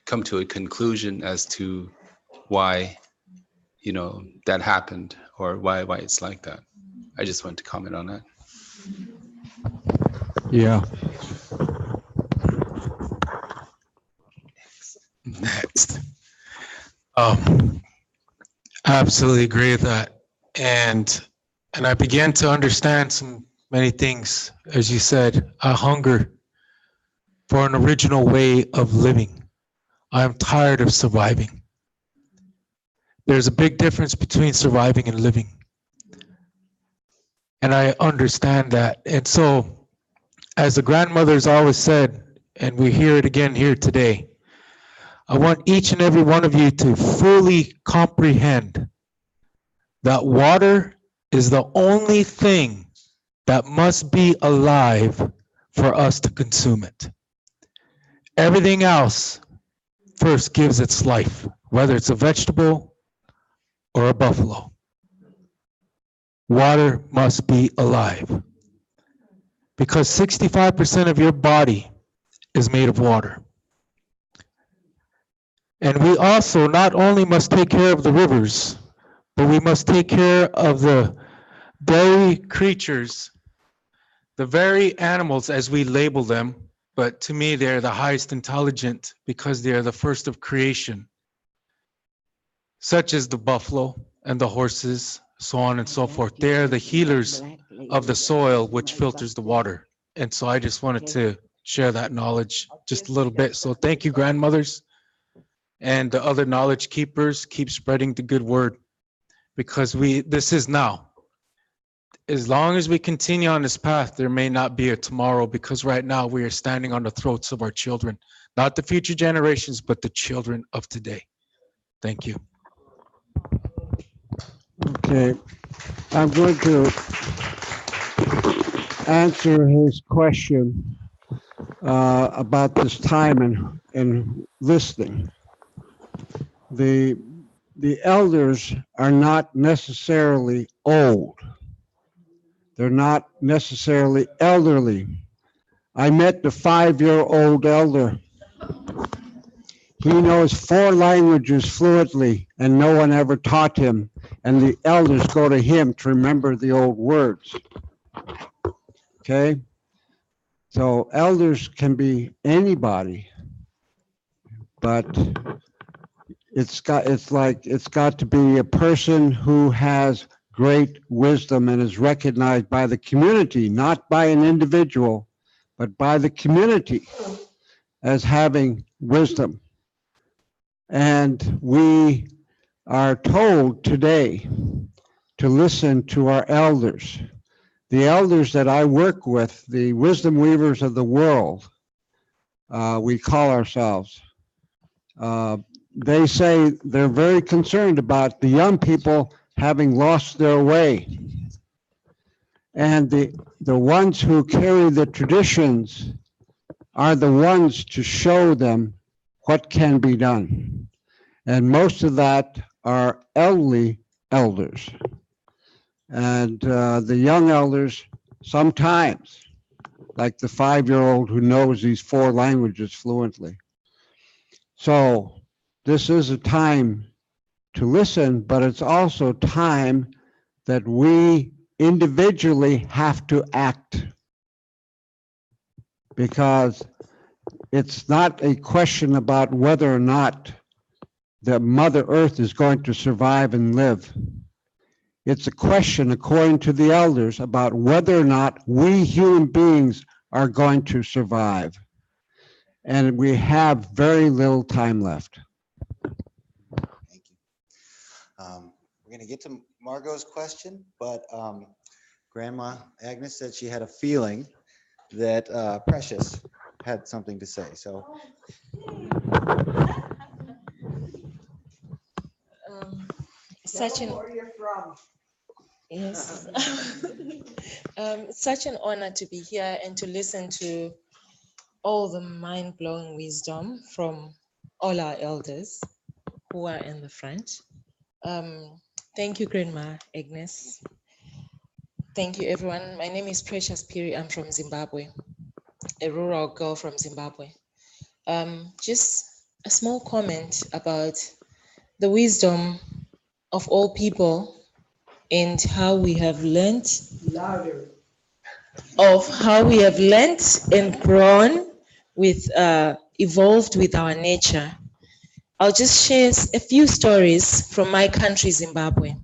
come to a conclusion as to why, that happened or why it's like that. I just want to comment on that. Yeah. Next. I absolutely agree with that. And I began to understand many things. As you said, a hunger for an original way of living. I'm tired of surviving. There's a big difference between surviving and living. And I understand that. And so, as the grandmothers always said, and we hear it again here today, I want each and every one of you to fully comprehend that water is the only thing that must be alive for us to consume it. Everything else first gives its life, whether it's a vegetable or a buffalo. Water must be alive because 65% of your body is made of water. And we also not only must take care of the rivers, but we must take care of the very creatures, the very animals as we label them, but to me they're the highest intelligent because they are the first of creation, such as the buffalo and the horses, so on and so forth. They are the healers of the soil which filters the water. And so I just wanted to share that knowledge just a little bit. So thank you, grandmothers. And the other knowledge keepers, keep spreading the good word, because this is now. As long as we continue on this path, there may not be a tomorrow, because right now we are standing on the throats of our children, not the future generations, but the children of today. Thank you. Okay. I'm going to answer his question about this time and listening. The elders are not necessarily old. They're not necessarily elderly. I met the 5-year-old elder. He knows 4 languages fluently, and no one ever taught him. And the elders go to him to remember the old words. Okay? So elders can be anybody, but it's got to be a person who has great wisdom and is recognized by the community, not by an individual, but by the community as having wisdom. And we are told today to listen to our elders. The elders that I work with, the wisdom weavers of the world, we call ourselves, they say they're very concerned about the young people having lost their way. And the ones who carry the traditions are the ones to show them what can be done. And most of that are elderly elders. And the young elders sometimes, like the 5-year-old who knows these 4 languages fluently. So this is a time to listen, but it's also time that we individually have to act, because it's not a question about whether or not the Mother Earth is going to survive and live. It's a question, according to the elders, about whether or not we human beings are going to survive. And we have very little time left. Thank you. We're going to get to Margot's question, but Grandma Agnes said she had a feeling that Precious had something to say. So Such an Where you're from. yes, such an honor to be here and to listen to all the mind-blowing wisdom from all our elders who are in the front. Thank you, Grandma Agnes. Thank you, everyone. My name is Precious Piri. I'm from Zimbabwe, a rural girl from Zimbabwe. Just a small comment about the wisdom of all people and how we have learned and grown with, evolved with our nature. I'll just share a few stories from my country, Zimbabwe.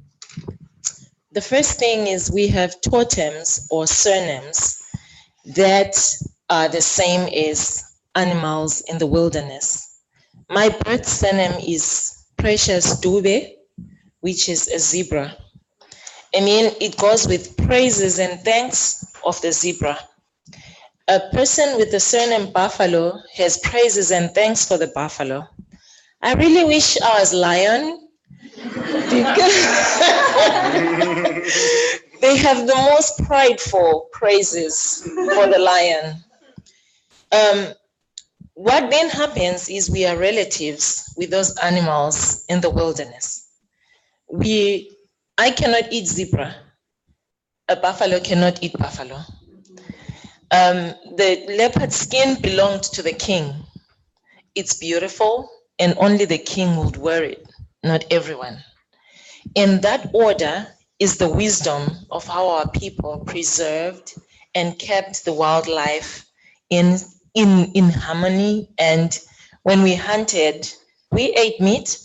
The first thing is we have totems or surnames that are the same as animals in the wilderness. My birth surname is Precious Dube, which is a zebra. I mean, it goes with praises and thanks of the zebra. A person with the surname Buffalo has praises and thanks for the buffalo. I really wish I was lion because they have the most prideful praises for the lion. What then happens is we are relatives with those animals in the wilderness. I cannot eat zebra. A buffalo cannot eat buffalo. The leopard skin belonged to the king. It's beautiful and only the king would wear it, not everyone. In that order is the wisdom of how our people preserved and kept the wildlife in harmony. And when we hunted, we ate meat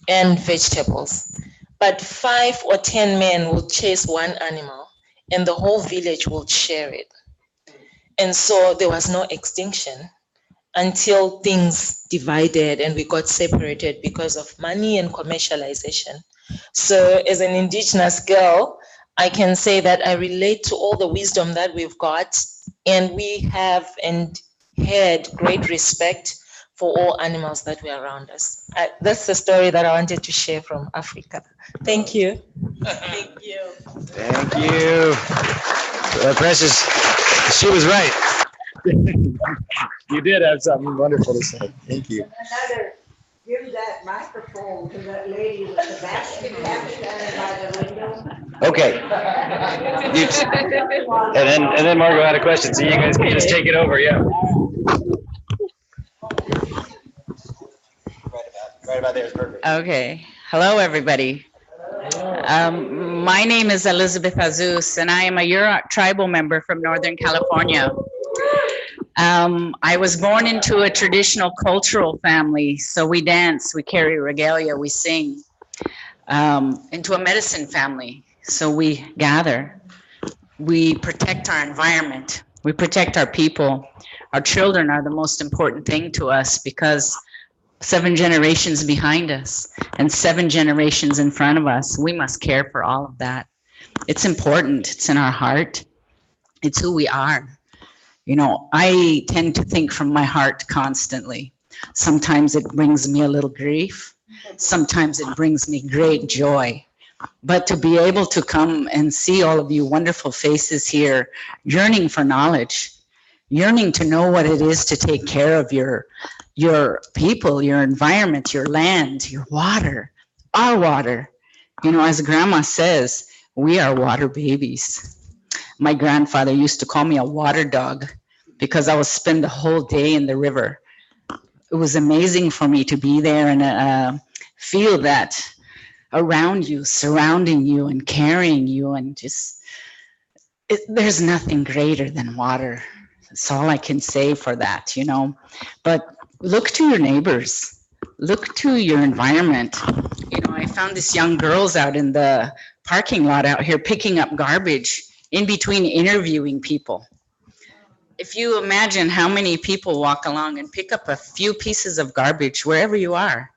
and vegetables. But 5 or 10 men will chase one animal and the whole village will share it. And so there was no extinction until things divided and we got separated because of money and commercialization. So as an Indigenous girl, I can say that I relate to all the wisdom that we've got, and we have and had great respect for all animals that were around us. That's the story that I wanted to share from Africa. Thank you. Thank you. thank you. Precious, she was right. You did have something wonderful to say. Thank you. Another, give that microphone to that lady with the basket cap standing by the window. Okay. And then Margot had a question, so you guys can just take it over. Yeah. Right about there is perfect. Okay. Hello, everybody. My name is Elizabeth Azus, and I am a Yurok tribal member from Northern California. I was born into a traditional cultural family, so we dance, we carry regalia, we sing. Into a medicine family, so we gather. We protect our environment. We protect our people. Our children are the most important thing to us because 7 generations behind us and 7 generations in front of us, we must care for all of that. It's important. It's in our heart. It's who we are. You know, I tend to think from my heart constantly. Sometimes it brings me a little grief. Sometimes it brings me great joy. But to be able to come and see all of you wonderful faces here, yearning for knowledge, yearning to know what it is to take care of your people, your environment, your land, your water, our water. You know, as grandma says, we are water babies. My grandfather used to call me a water dog because I would spend the whole day in the river. It was amazing for me to be there and feel that around you, surrounding you and carrying you, and just, there's nothing greater than water. That's all I can say for that, you know. But look to your neighbors, look to your environment. You know, I found these young girls out in the parking lot out here picking up garbage in between interviewing people. If you imagine how many people walk along and pick up a few pieces of garbage wherever you are,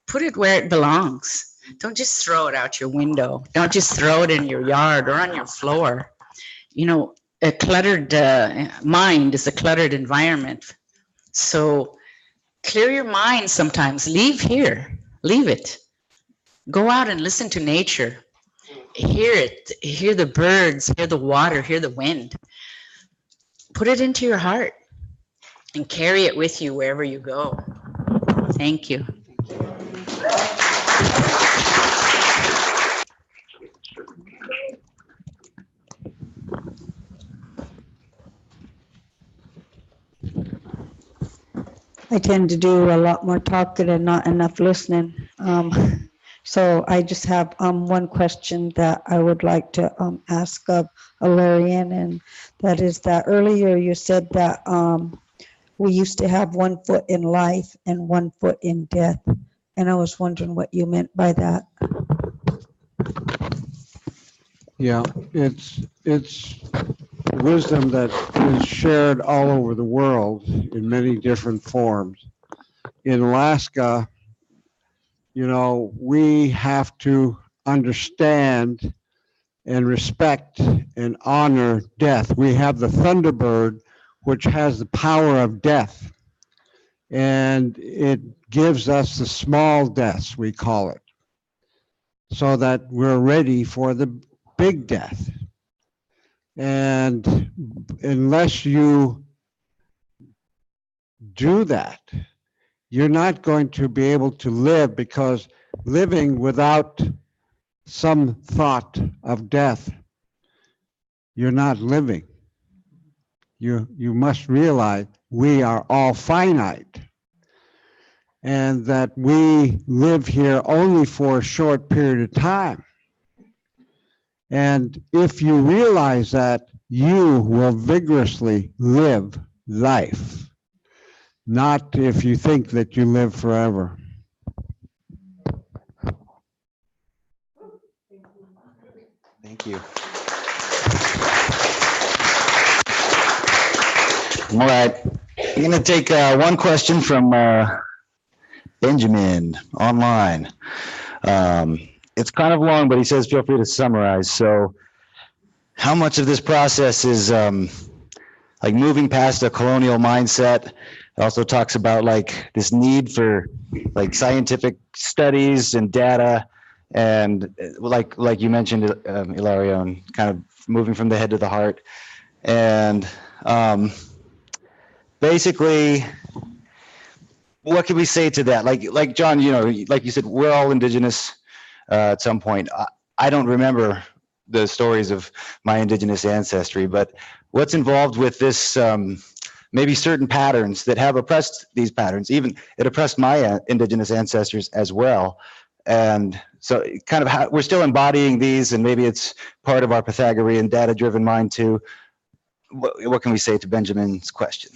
put it where it belongs. Don't just throw it out your window. Don't just throw it in your yard or on your floor. You know, a cluttered mind is a cluttered environment. So clear your mind sometimes. Leave here. Leave it. Go out and listen to nature. Hear it. Hear the birds, hear the water, hear the wind. Put it into your heart and carry it with you wherever you go. Thank you. I tend to do a lot more talking and not enough listening. So I just have one question that I would like to ask of Alarian, and that is that earlier you said that we used to have 1 foot in life and 1 foot in death. And I was wondering what you meant by that. Yeah, it's wisdom that is shared all over the world in many different forms. In Alaska, you know, we have to understand and respect and honor death. We have the Thunderbird, which has the power of death, and it gives us the small deaths, we call it, so that we're ready for the big death. And unless you do that, you're not going to be able to live, because living without some thought of death, you're not living. You must realize we are all finite, and that we live here only for a short period of time. And if you realize that, you will vigorously live life, not if you think that you live forever. Thank you. All right, I'm going to take one question from Benjamin online. It's kind of long, but he says feel free to summarize. So how much of this process is like moving past a colonial mindset? It also talks about like this need for like scientific studies and data, and like you mentioned, Ilarion, kind of moving from the head to the heart. And basically, what can we say to that? Like John, you know, like you said, we're all Indigenous at some point. I don't remember the stories of my Indigenous ancestry, but what's involved with this, maybe certain patterns that have oppressed these patterns, even it oppressed my Indigenous ancestors as well. And so kind of how we're still embodying these, and maybe it's part of our Pythagorean data-driven mind too. What can we say to Benjamin's question?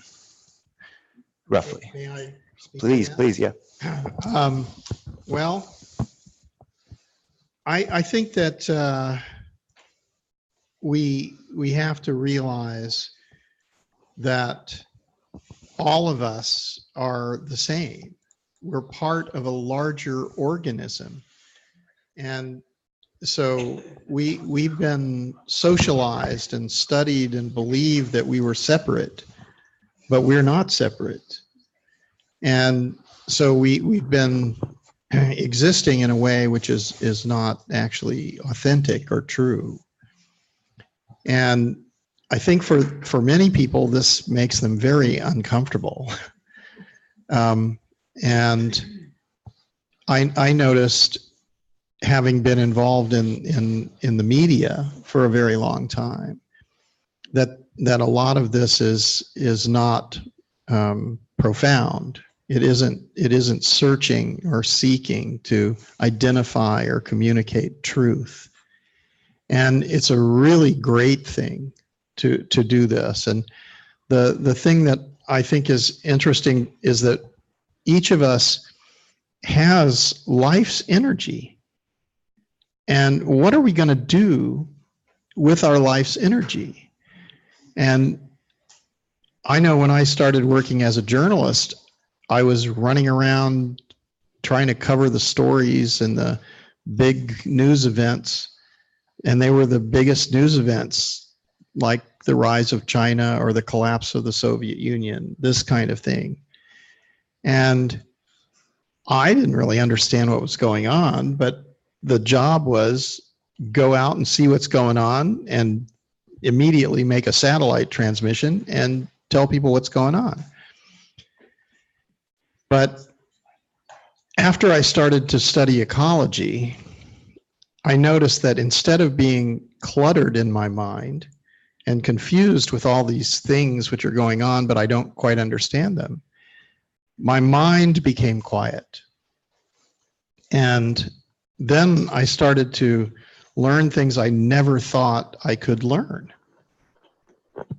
Roughly. May I speak? Please, yeah. Well, I think that we have to realize that all of us are the same. We're part of a larger organism. And so we've been socialized and studied and believed that we were separate, but we're not separate. And so we've been existing in a way which is not actually authentic or true. And I think for many people, this makes them very uncomfortable. And I noticed having been involved in the media for a very long time, that a lot of this is not profound. It isn't searching or seeking to identify or communicate truth. And it's a really great thing to do this. And the thing that I think is interesting is that each of us has life's energy. And what are we going to do with our life's energy? And I know when I started working as a journalist, I was running around trying to cover the stories and the big news events. And they were the biggest news events, like the rise of China or the collapse of the Soviet Union, this kind of thing. And I didn't really understand what was going on, but the job was go out and see what's going on and immediately make a satellite transmission and tell people what's going on. But after I started to study ecology, I noticed that instead of being cluttered in my mind and confused with all these things which are going on, but I don't quite understand them, my mind became quiet. And then I started to learn things I never thought I could learn.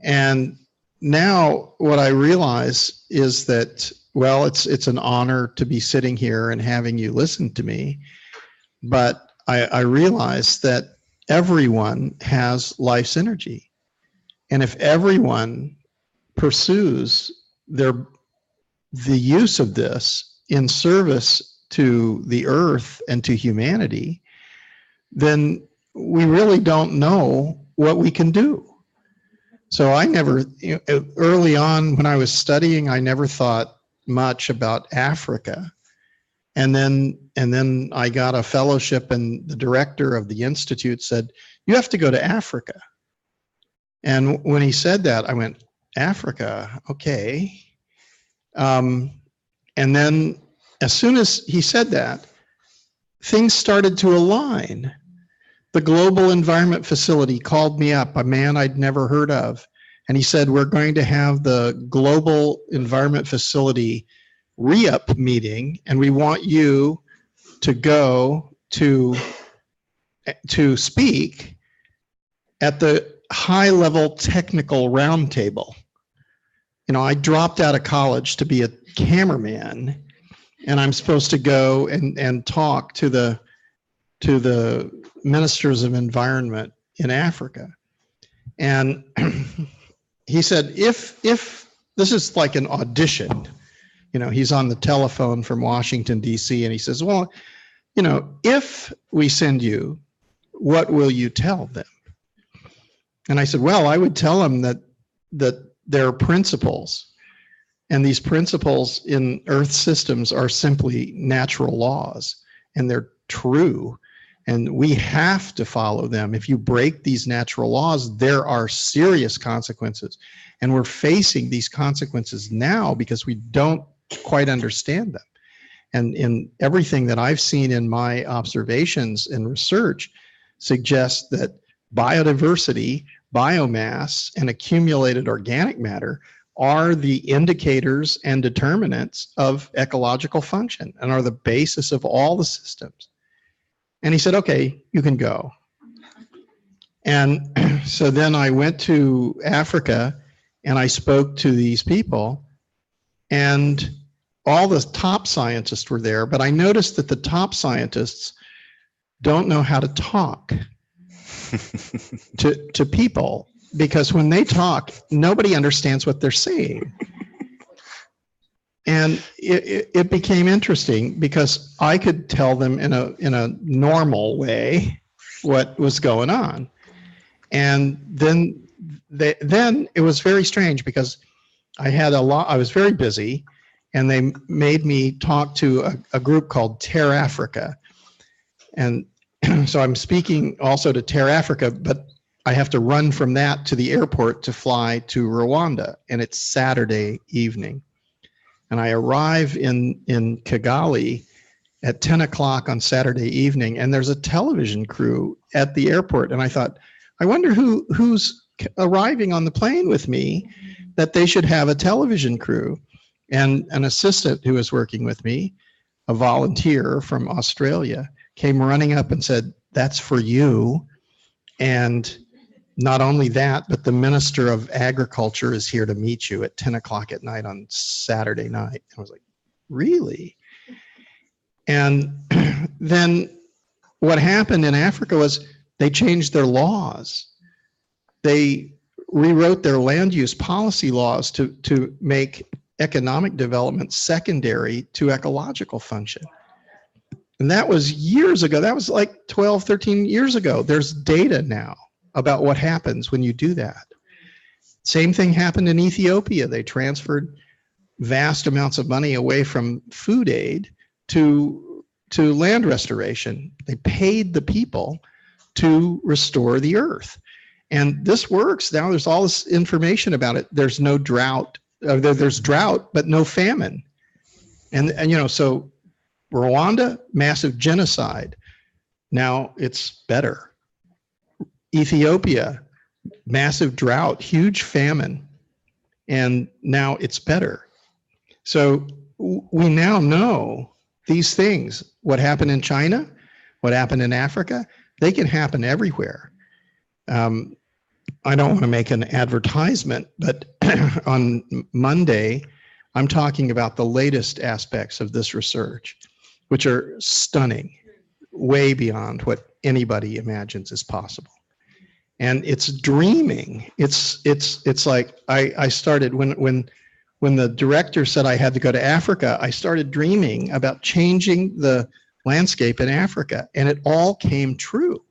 And now what I realize is that, well, it's an honor to be sitting here and having you listen to me, but I realize that everyone has life's energy. And if everyone pursues the use of this in service to the earth and to humanity, then we really don't know what we can do. So I never, early on when I was studying, I never thought much about Africa. And then I got a fellowship, and the director of the institute said, "You have to go to Africa." And when he said that, I went, "Africa, okay." And then as soon as he said that, things started to align. The Global Environment Facility called me up, a man I'd never heard of, and he said, "We're going to have the Global Environment Facility re-up meeting, and we want you to go to speak at the high-level technical roundtable." You know, I dropped out of college to be a cameraman, and I'm supposed to go and talk to the ministers of environment in Africa. And he said, if this is like an audition, you know, he's on the telephone from Washington, D.C., and he says, "Well, you know, if we send you, what will you tell them?" And I said, "Well, I would tell them that there are principles, and these principles in Earth systems are simply natural laws, and they're true, and we have to follow them. If you break these natural laws, there are serious consequences, and we're facing these consequences now because we don't quite understand them. And in everything that I've seen in my observations and research suggests that biodiversity, biomass, and accumulated organic matter are the indicators and determinants of ecological function and are the basis of all the systems." And he said, "Okay, you can go." And so then I went to Africa and I spoke to these people, and all the top scientists were there, but I noticed that the top scientists don't know how to talk to people, because when they talk, nobody understands what they're saying. And it became interesting because I could tell them in a normal way what was going on. And then it was very strange because I was very busy, and they made me talk to a group called Terra Africa. And so I'm speaking also to Terra Africa, but I have to run from that to the airport to fly to Rwanda, and it's Saturday evening. And I arrive in Kigali, at 10 o'clock on Saturday evening, and there's a television crew at the airport. And I thought, I wonder who's arriving on the plane with me that they should have a television crew. And an assistant who was working with me, a volunteer from Australia, came running up and said, "That's for you." And not only that, but the Minister of Agriculture is here to meet you at 10 o'clock at night on Saturday night. I was like, really? And then what happened in Africa was they changed their laws. They rewrote their land use policy laws to make economic development secondary to ecological function. And that was years ago. That was like 12, 13 years ago. There's data now about what happens when you do that. Same thing happened in Ethiopia. They transferred vast amounts of money away from food aid to land restoration. They paid the people to restore the earth. And this works. Now there's all this information about it. There's no drought. There's drought, but no famine. And you know, so Rwanda, massive genocide. Now it's better. Ethiopia, massive drought, huge famine, and now it's better. So we now know these things. What happened in China, what happened in Africa, they can happen everywhere. I don't want to make an advertisement, but on Monday, I'm talking about the latest aspects of this research, which are stunning, way beyond what anybody imagines is possible. And it's dreaming. It's like I started when the director said I had to go to Africa, I started dreaming about changing the landscape in Africa, and it all came true.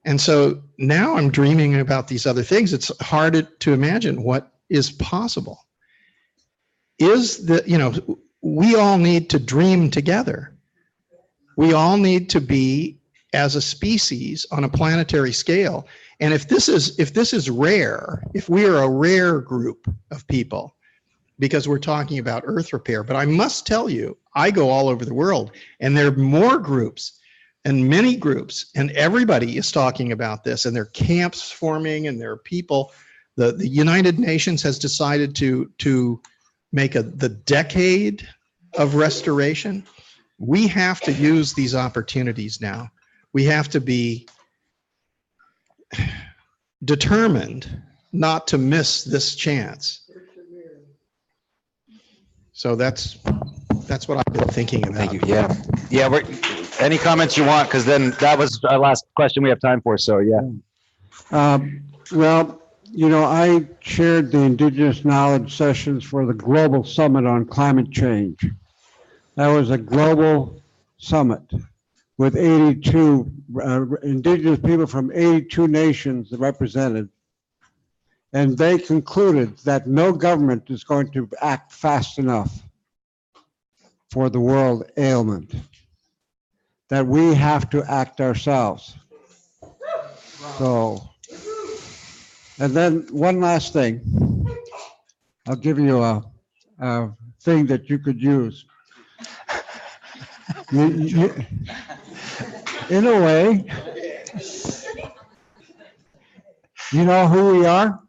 And so now I'm dreaming about these other things. It's hard to imagine what is possible. We all need to dream together. We all need to be as a species on a planetary scale. And if this is rare, if we are a rare group of people, because we're talking about earth repair, but I must tell you, I go all over the world and there are more groups and many groups, and everybody is talking about this, and there are camps forming, and there are people. The United Nations has decided to make the decade of restoration. We have to use these opportunities now. We have to be determined not to miss this chance. So that's what I've been thinking about. Thank you. Yeah. Any comments you want? Because then that was our last question we have time for. So yeah. Well, you know, I chaired the Indigenous Knowledge Sessions for the Global Summit on Climate Change. That was a global summit with 82 Indigenous people from 82 nations represented. And they concluded that no government is going to act fast enough for the world ailment, that we have to act ourselves. So, and then one last thing. I'll give you a thing that you could use. In a way, you know who we are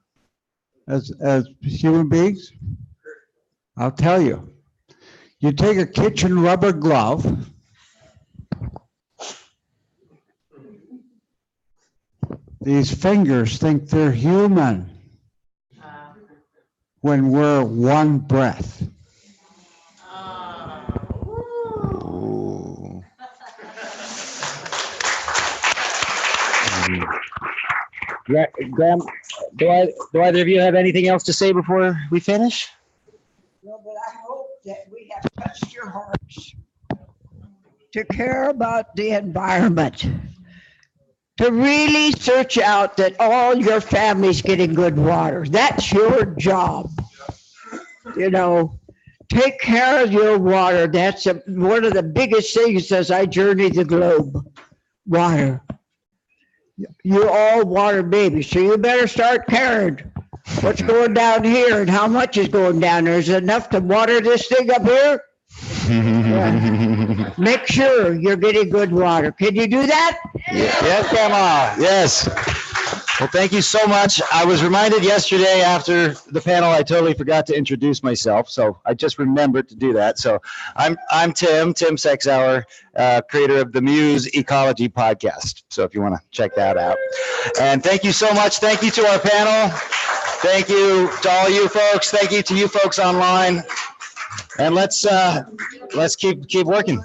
as human beings? I'll tell you. You take a kitchen rubber glove, these fingers think they're human when we're one breath. Graham, do either of you have anything else to say before we finish? No, but I hope that we have touched your hearts to care about the environment, to really search out that all your family's getting good water. That's your job. You know, take care of your water. That's one of the biggest things as I journey the globe. Water. You're all water babies, so you better start caring what's going down here and how much is going down there. Is it enough to water this thing up here? Make sure you're getting good water. Can you do that? Yes, Grandma. Yes. Well, thank you so much. I was reminded yesterday after the panel, I totally forgot to introduce myself, so I just remembered to do that. So I'm Tim Sexauer, creator of the Muse Ecology Podcast. So if you want to check that out. And thank you so much. Thank you to our panel. Thank you to all you folks. Thank you to you folks online. And let's keep working.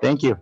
Thank you.